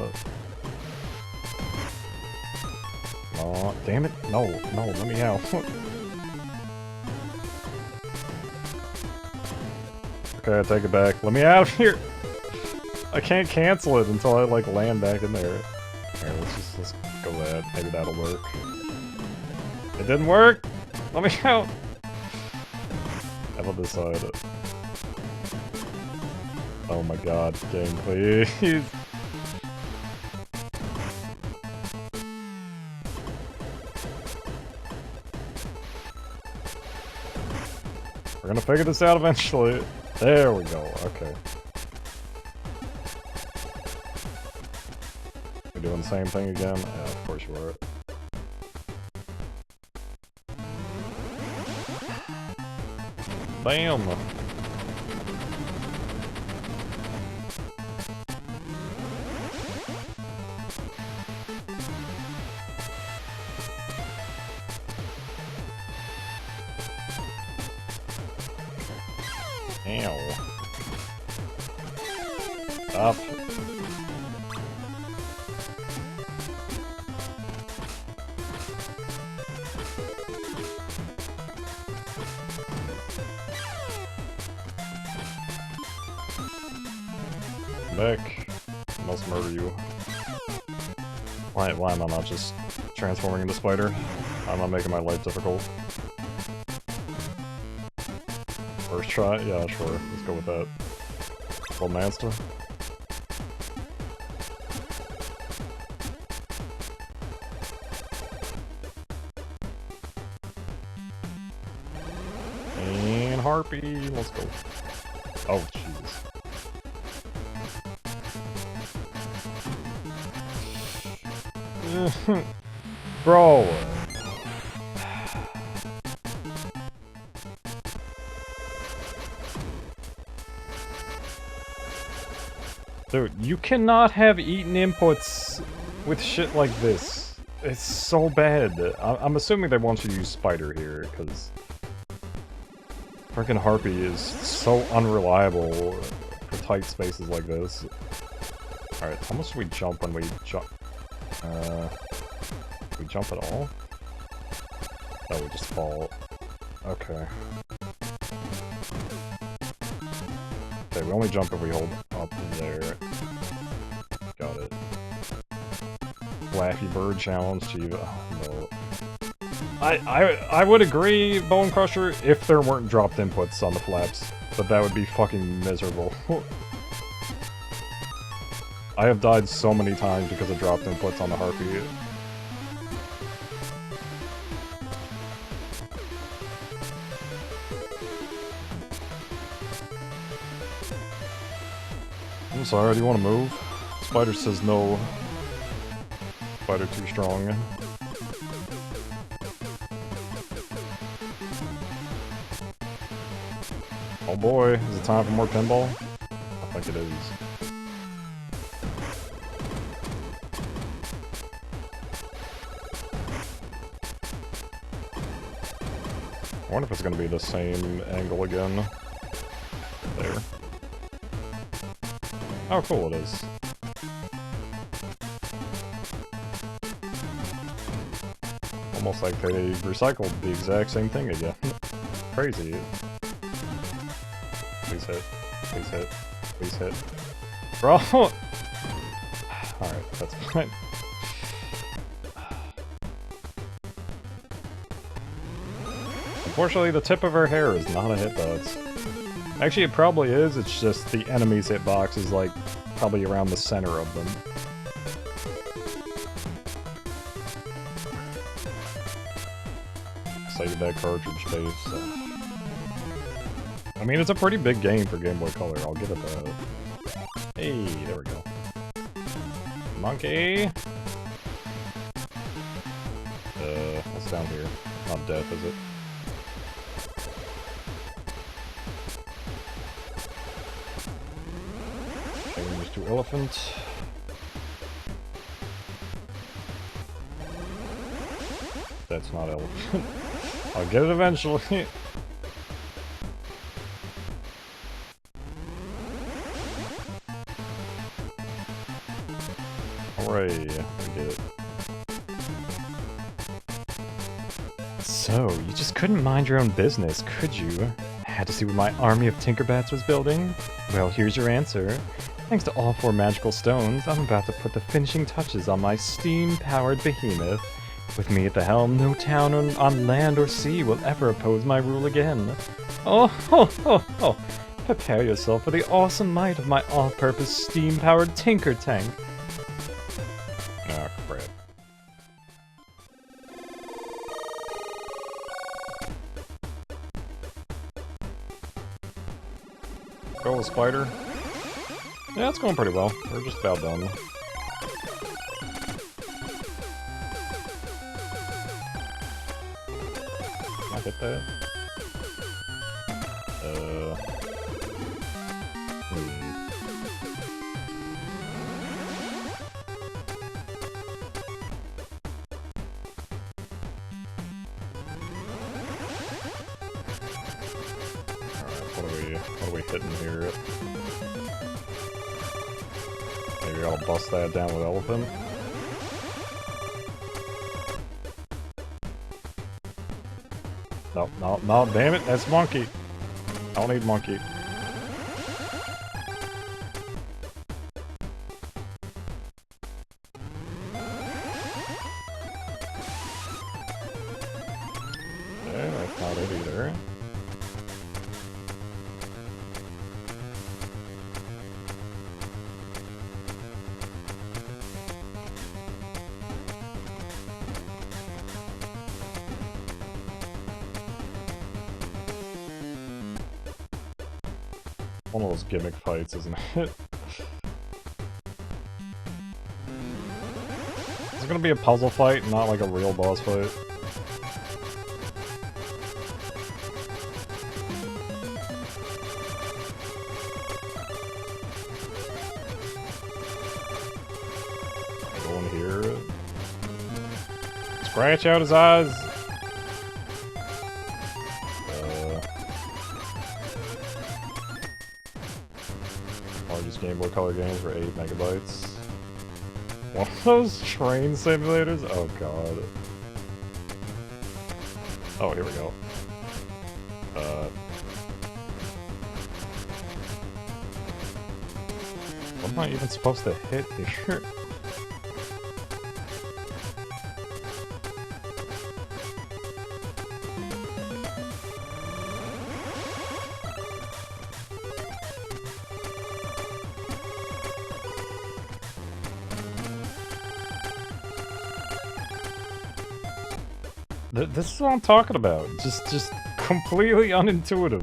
Oh, damn it. No, let me out. Okay, I take it back. Let me out of here! I can't cancel it until I, like, land back in there. Here, let's go that. Maybe that'll work. It didn't work! Let me out! How about this side? Oh my god, game, please! We're gonna figure this out eventually. There we go, okay. We're doing the same thing again? Yeah, of course you are. Bam! Ow. Stop. Back. I must murder you. Why am I not just transforming into Spider? I'm not making my life difficult. First try? Yeah, sure. Let's go with that. Well, Mansta. And Harpy. Let's go. Oh, jeez. Bro. Dude, you cannot have eaten inputs with shit like this. It's so bad. I'm assuming they want you to use Spider here, because freaking Harpy is so unreliable for tight spaces like this. Alright, how much do we jump when we jump? Do we jump at all? Oh, we just fall. Okay. Okay, we only jump if we hold up there. Got it. Flappy Bird challenge to oh, no. I would agree, Bone Crusher, if there weren't dropped inputs on the flaps, but that would be fucking miserable. I have died so many times because of dropped inputs on the Harpy. I'm sorry, do you want to move? Spider says no. Spider too strong. Oh boy, is it time for more pinball? I think it is. I wonder if it's going to be the same angle again. There. Oh, cool, it is. Almost like they recycled the exact same thing again. crazy. Please hit. Please hit. Please hit. Bro! Alright, that's fine. Unfortunately, the tip of her hair is not a hitbox. Actually, it probably is, it's just the enemy's hitbox is, like, probably around the center of them. Save that cartridge space. So. I mean, it's a pretty big game for Game Boy Color, I'll give it that. Hey, there we go. Monkey! What's down here? Not death, is it? Change to elephant. That's not elephant. I'll get it eventually. Hooray, we did it. So, you just couldn't mind your own business, could you? Had to see what my army of Tinkerbats was building? Well, here's your answer. Thanks to all 4 magical stones, I'm about to put the finishing touches on my steam-powered behemoth. With me at the helm, no town on land or sea will ever oppose my rule again. Oh, ho, ho, ho! Prepare yourself for the awesome might of my all-purpose steam-powered Tinker Tank. Ah, crap. Go, spider. Yeah, it's going pretty well. We're just about done. I hit that? Alright, what are we hitting here? Maybe I'll bust that down with elephant. No, no, no, damn it, that's monkey. I don't need monkey. Okay, that's not it either. One of those gimmick fights, isn't it? Is it gonna be a puzzle fight, not like a real boss fight? Go in here. Scratch out his eyes! Game Boy Color games for 8 megabytes. One of those train simulators? Oh god. Oh, here we go. What am I even supposed to hit here? This is what I'm talking about. Just completely unintuitive.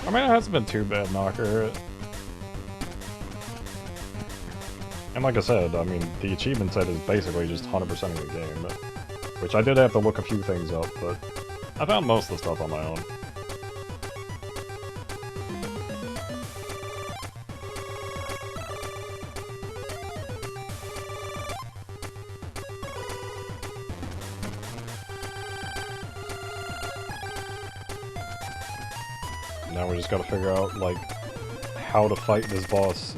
I mean, it hasn't been too bad, Knocker. And like I said, I mean, the achievement set is basically just 100%ing the game. Which I did have to look a few things up, but I found most of the stuff on my own. Now we just gotta figure out, like, how to fight this boss.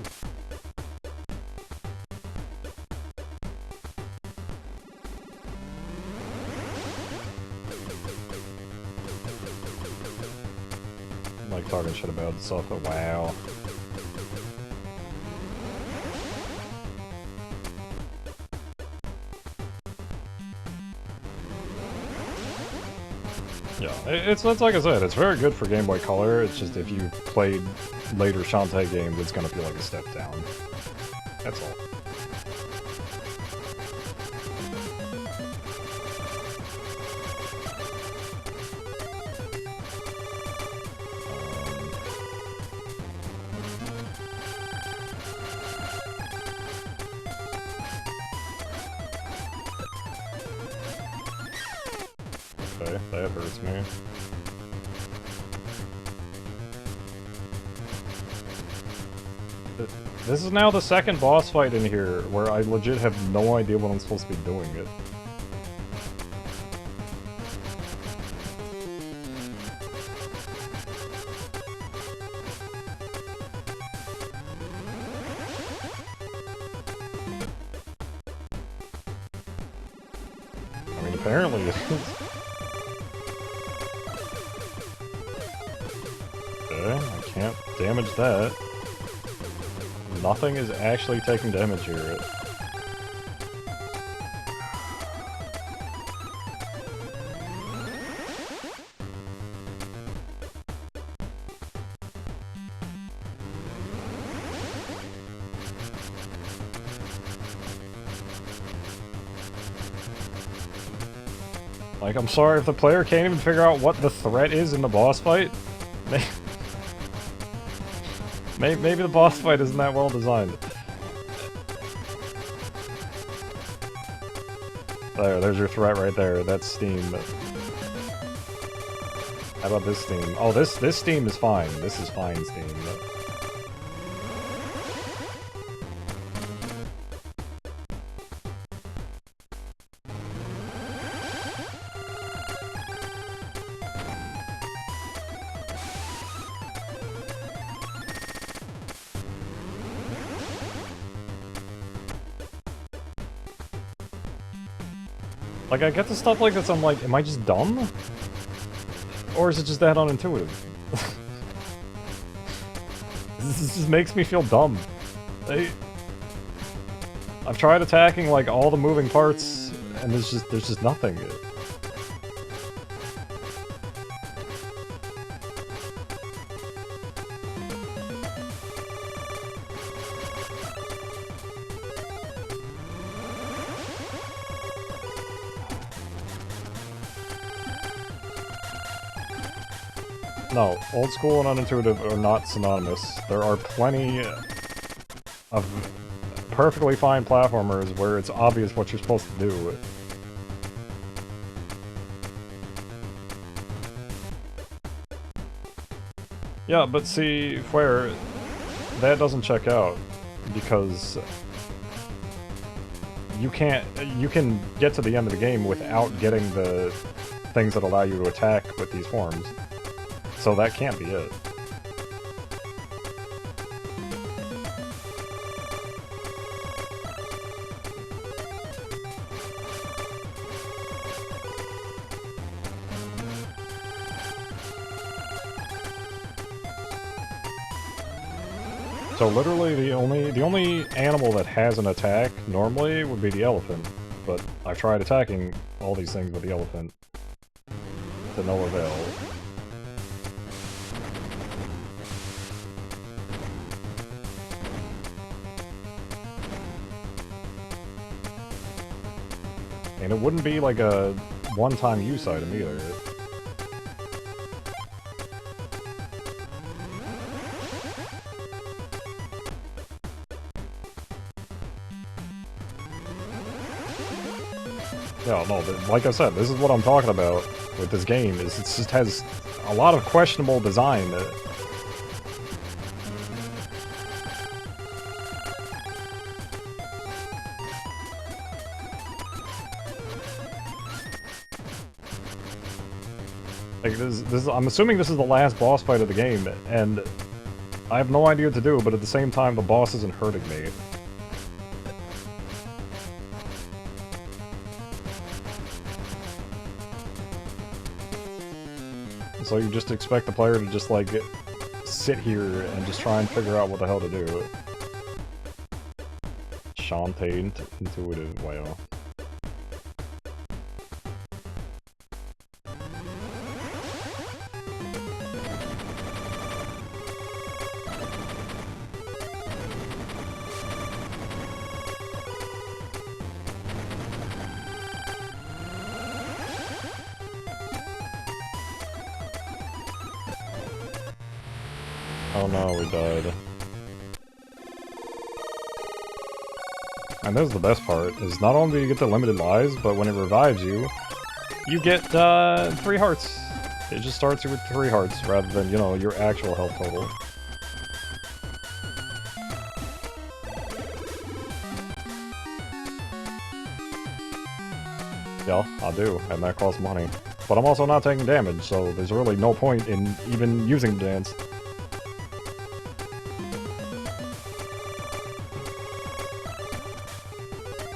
I'm, like, talking shit about stuff, but wow. Yeah, it's like I said, it's very good for Game Boy Color. It's just if you played later Shantae games, it's gonna feel like a step down. That's all. Okay, that hurts me. This is now the second boss fight in here where I legit have no idea what I'm supposed to be doing it. I mean, apparently it is. Okay, I can't damage that. Nothing is actually taking damage here. Like, I'm sorry if the player can't even figure out what the threat is in the boss fight. Maybe the boss fight isn't that well designed. There's your threat right there. That's steam. How about this steam? Oh, this steam is fine. This is fine steam. Like, I get the stuff like this, I'm like, am I just dumb? Or is it just that unintuitive? This just makes me feel dumb. I've tried attacking, like, all the moving parts, and there's just nothing. No, old school and unintuitive are not synonymous. There are plenty of perfectly fine platformers where it's obvious what you're supposed to do. Yeah, but see, where that doesn't check out, because you can get to the end of the game without getting the things that allow you to attack with these forms. So that can't be it. So literally the only animal that has an attack normally would be the elephant, but I've tried attacking all these things with the elephant to no avail. And it wouldn't be like a one-time use item either. Yeah, no, but like I said, this is what I'm talking about with this game, is it just has a lot of questionable design. Like, I'm assuming this is the last boss fight of the game, and I have no idea what to do, but at the same time, the boss isn't hurting me. So you just expect the player to just, like, sit here and just try and figure out what the hell to do. Shantae, intuitive whale. Oh no, we died. And this is the best part, is not only do you get the limited lives, but when it revives you, you get 3 hearts. It just starts you with 3 hearts, rather than, you know, your actual health total. Yeah, I do, and that costs money. But I'm also not taking damage, so there's really no point in even using the dance.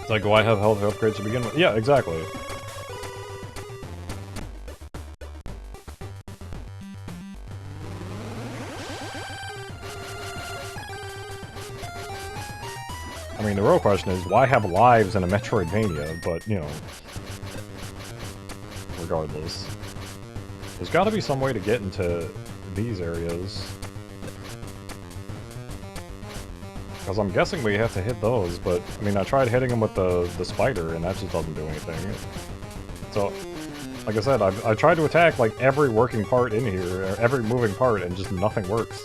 It's like, do I have health upgrades to begin with? Yeah, exactly. I mean, the real question is, why have lives in a Metroidvania? But, you know, regardless. There's gotta be some way to get into these areas. Because I'm guessing we have to hit those, but, I mean, I tried hitting them with the spider, and that just doesn't do anything. So, like I said, I tried to attack, like, every working part in here, or every moving part, and just nothing works.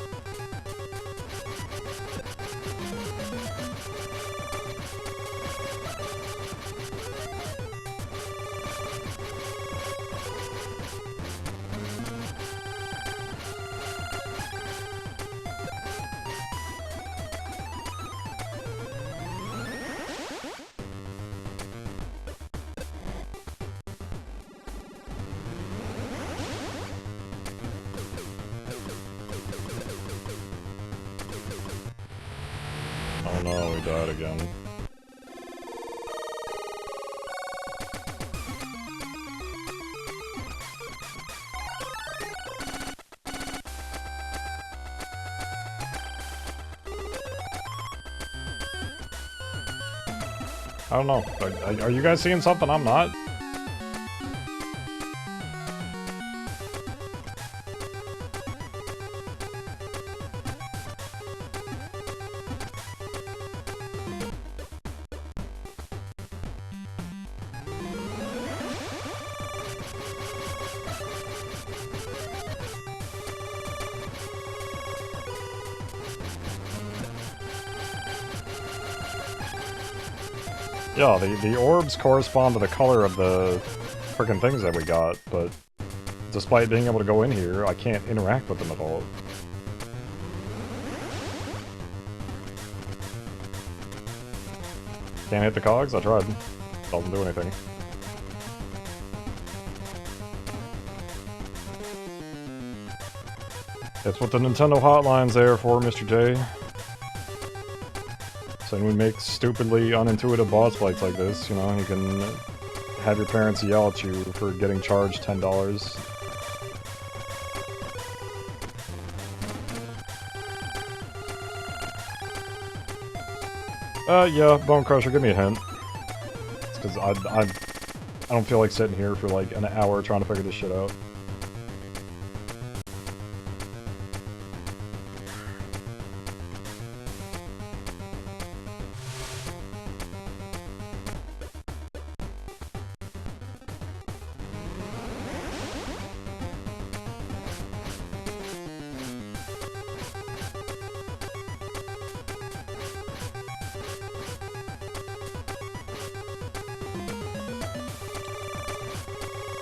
Oh no, we died again. I don't know. Are you guys seeing something I'm not? Yeah, the orbs correspond to the color of the frickin' things that we got, but despite being able to go in here, I can't interact with them at all. Can't hit the cogs? I tried. Doesn't do anything. That's what the Nintendo hotline's there for, Mr. J. So when we make stupidly unintuitive boss fights like this, you know, you can have your parents yell at you for getting charged $10. Yeah, Bone Crusher, give me a hint. It's because I don't feel like sitting here for like an hour trying to figure this shit out.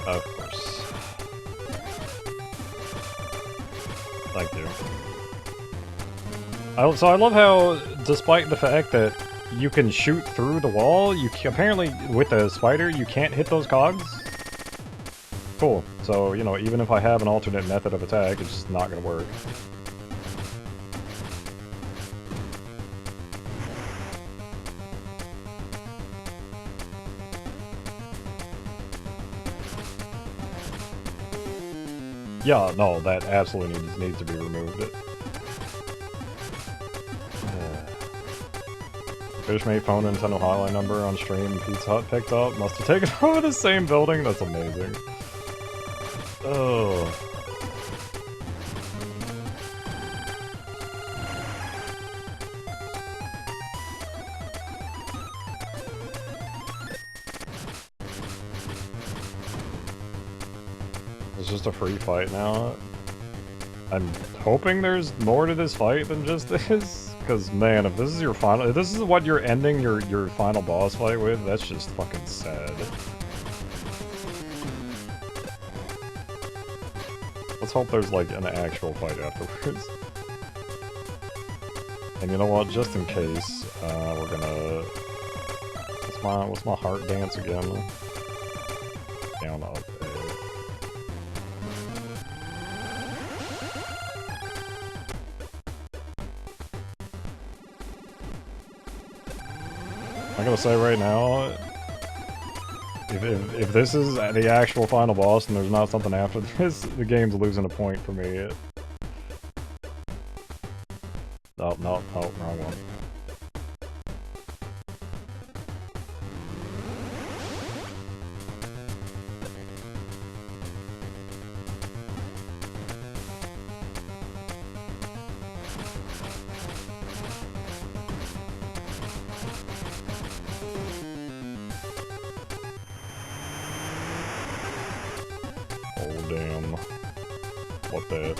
Of course. Thank you. So I love how, despite the fact that you can shoot through the wall, apparently with the spider you can't hit those cogs. Cool. So, you know, even if I have an alternate method of attack, it's just not gonna work. Yeah, no, that absolutely needs to be removed. Fishmate phone Nintendo hotline number on stream. Pizza Hut picked up. Must have taken over the same building. That's amazing. Oh. It's just a free fight now. I'm hoping there's more to this fight than just this. Because, man, if this is your final... if this is what you're ending your final boss fight with, that's just fucking sad. Let's hope there's, like, an actual fight afterwards. And you know what? Just in case, we're gonna... What's my heart dance again? Down, up, I'm gonna say right now, if this is the actual final boss and there's not something after this, the game's losing a point for me. Oh, no, oh, wrong one. What the...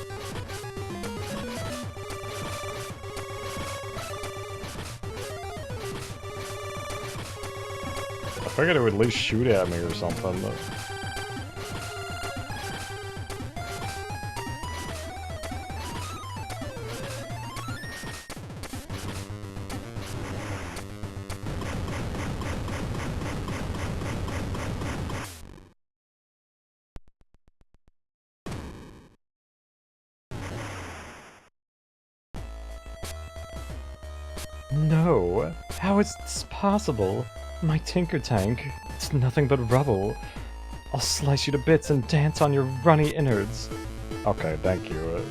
I figured it would at least shoot at me or something, but... No, how is this possible? My Tinker Tank, it's nothing but rubble. I'll slice you to bits and dance on your runny innards. Okay, thank you.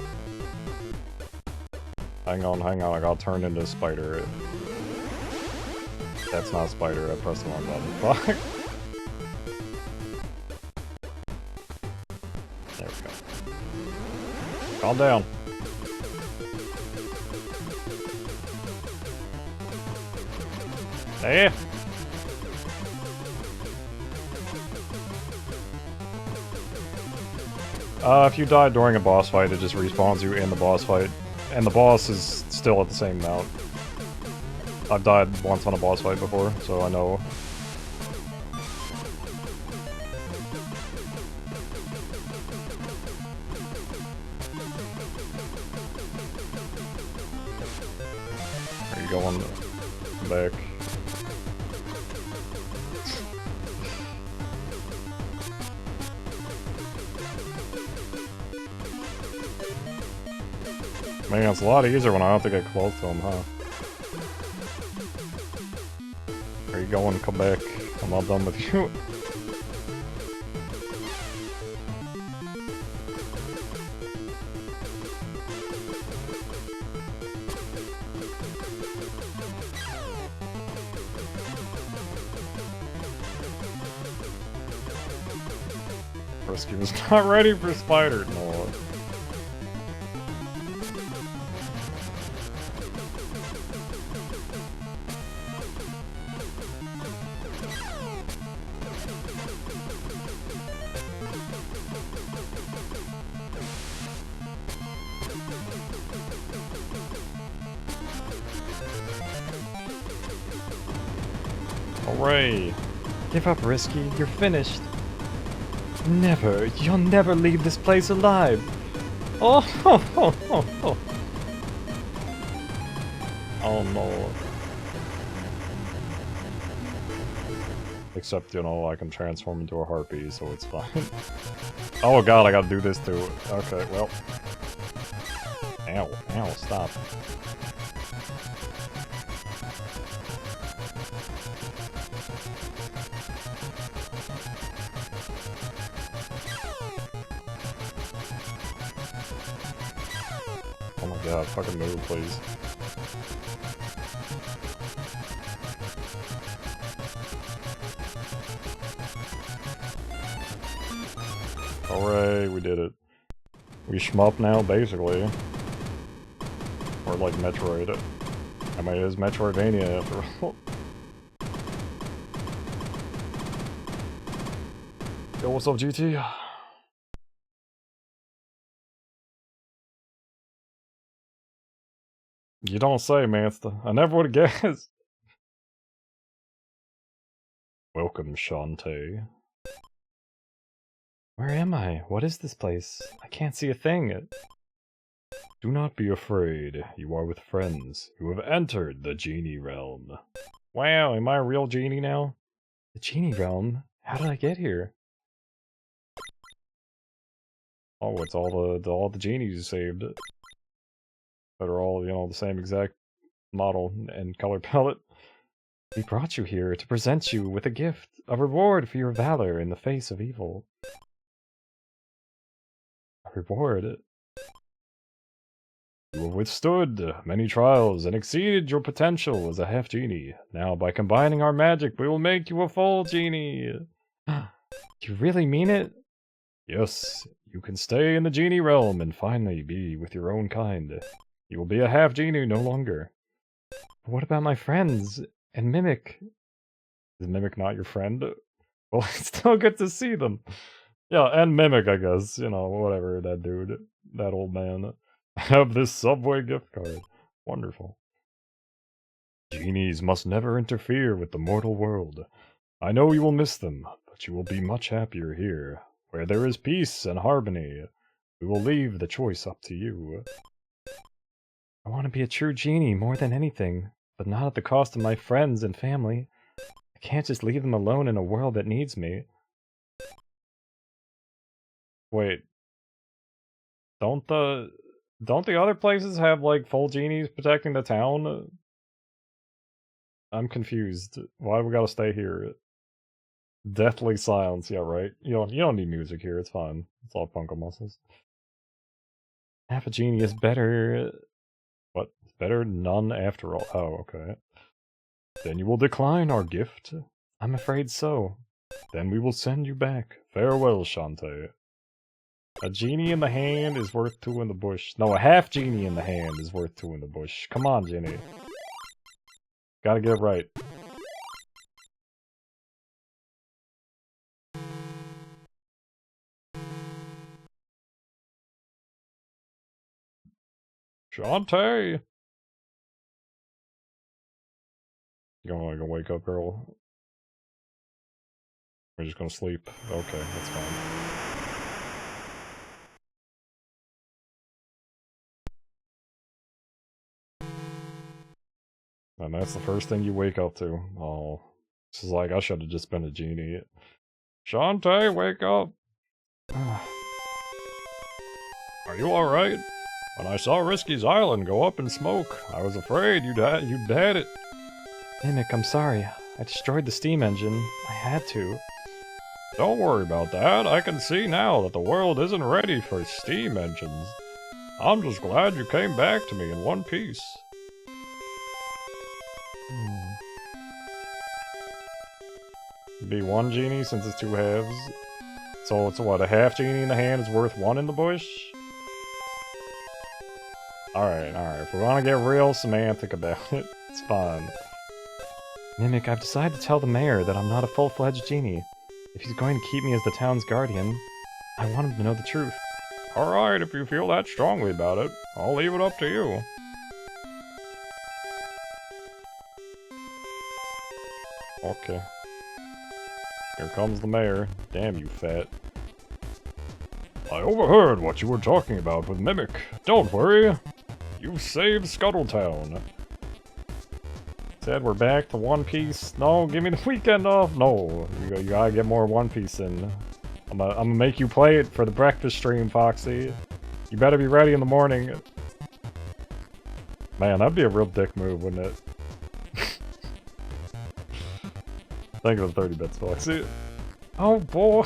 Hang on, I got turned into a spider. That's not a spider, I pressed the wrong button. Fuck. There we go. Calm down. Hey! If you die during a boss fight, it just respawns you in the boss fight. And the boss is still at the same mount. I've died once on a boss fight before, so I know. Are you going back? Man, it's a lot easier when I don't have to get close to him, huh? Are you going? Come back. I'm all done with you. Rescue is not ready for Spider. No. Hooray! Give up, Risky. You're finished. Never. You'll never leave this place alive. Oh, ho, ho, ho, ho. Oh no. Except, you know, I can transform into a harpy, so it's fine. Oh god, I gotta do this too. Okay, well. Ow, ow, stop. Oh my god, fucking move, please. Hooray, we did it. We shmup now, basically. Or like Metroid. I mean, it is Metroidvania after all. Yo, what's up, GT? You don't say, Mansta. I never would've guessed. Welcome, Shantae. Where am I? What is this place? I can't see a thing. Do not be afraid. You are with friends who have entered the genie realm. Wow, am I a real genie now? The genie realm? How did I get here? Oh, it's all the genies you saved. That are all, you know, the same exact model and color palette. We brought you here to present you with a gift, a reward for your valor in the face of evil. Reward. You have withstood many trials and exceeded your potential as a half genie. Now, by combining our magic, we will make you a full genie. You really mean it? Yes, you can stay in the genie realm and finally be with your own kind. You will be a half genie no longer. But what about my friends and Mimic? Is Mimic not your friend? Well, it's still good to see them. Yeah, and Mimic, I guess. You know, whatever, that dude. That old man. Have this Subway gift card. Wonderful. Genies must never interfere with the mortal world. I know you will miss them, but you will be much happier here. Where there is peace and harmony. We will leave the choice up to you. I want to be a true genie more than anything, but not at the cost of my friends and family. I can't just leave them alone in a world that needs me. Wait. Don't the other places have, like, full genies protecting the town? I'm confused. Why we gotta stay here? Deathly silence, yeah, right. You don't need music here, it's fine. It's all punko muscles. Half a genie is better... What? Better none after all. Oh, okay. Then you will decline our gift? I'm afraid so. Then we will send you back. Farewell, Shantae. A genie in the hand is worth two in the bush. No, a half genie in the hand is worth two in the bush. Come on, Ginny. Gotta get it right. Shantae! You gonna wake up, girl? We're just gonna sleep. Okay, that's fine. And that's the first thing you wake up to. Oh. This is like, I should have just been a genie. Shantae, wake up! Are you alright? When I saw Risky's island go up in smoke, I was afraid you'd had it. Mimic, I'm sorry. I destroyed the steam engine. I had to. Don't worry about that. I can see now that the world isn't ready for steam engines. I'm just glad you came back to me in one piece. Be one genie since it's two halves. So it's what, a half genie in the hand is worth one in the bush? Alright. If we want to get real semantic about it, it's fine. Mimic, I've decided to tell the mayor that I'm not a full-fledged genie. If he's going to keep me as the town's guardian, I want him to know the truth. Alright, if you feel that strongly about it, I'll leave it up to you. Okay. Here comes the mayor. Damn you, fat. I overheard what you were talking about with Mimic. Don't worry. You saved Scuttletown. Said we're back to One Piece. No, give me the weekend off. No, you gotta get more One Piece in. I'm gonna make you play it for the breakfast stream, Foxy. You better be ready in the morning. Man, that'd be a real dick move, wouldn't it? Thank you for the 30 bits, Foxy. Oh boy!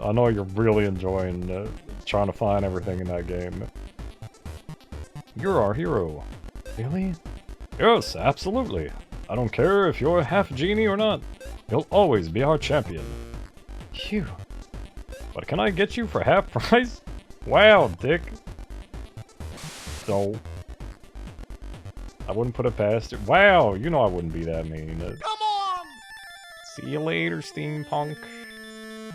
I know you're really enjoying trying to find everything in that game. You're our hero. Really? Yes, absolutely. I don't care if you're half genie or not. You'll always be our champion. Phew. But can I get you for half price? Wow, dick. No. I wouldn't put it past it. Wow, you know I wouldn't be that mean. Come on! See you later, steampunk.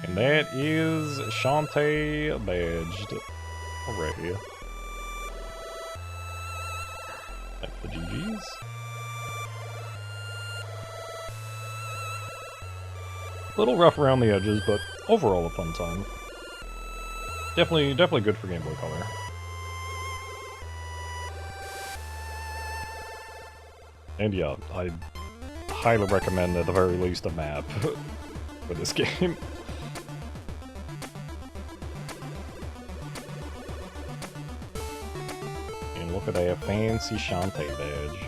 And that is Shantae badged. Hooray. That's the GG's. A little rough around the edges, but overall a fun time. Definitely good for Game Boy Color. And yeah, I highly recommend at the very least a map for this game. And look at that fancy Shantae badge.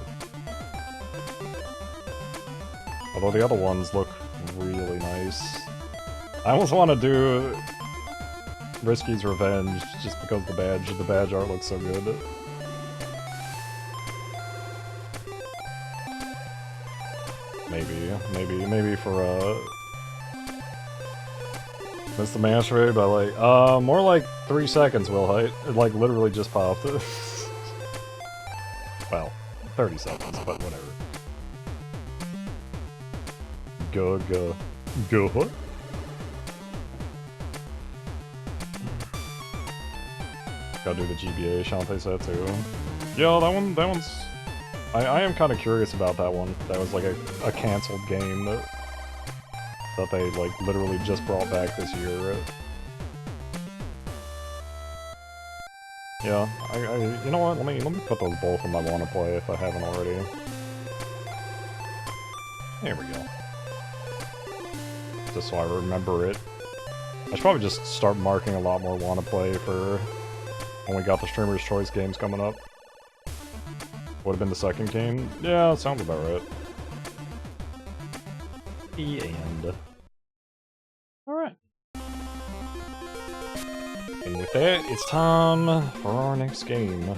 Although the other ones look really nice. I almost want to do Risky's Revenge just because the badge art looks so good. Maybe for Mr. Mastery, but like more like 3 seconds, Will Height. It like literally just popped. Well, 30 seconds, but whatever. Go. Gotta do the GBA Shantae set too. Yeah, that one's... I am kind of curious about that one. That was like a cancelled game that they like literally just brought back this year. Yeah, you know what? Let me put those both on my wanna play if I haven't already. There we go. Just so I remember it. I should probably just start marking a lot more wanna play for when we got the Streamer's Choice games coming up. Would have been the second game? Yeah, sounds about right. And... Alright. And with that, it's time for our next game.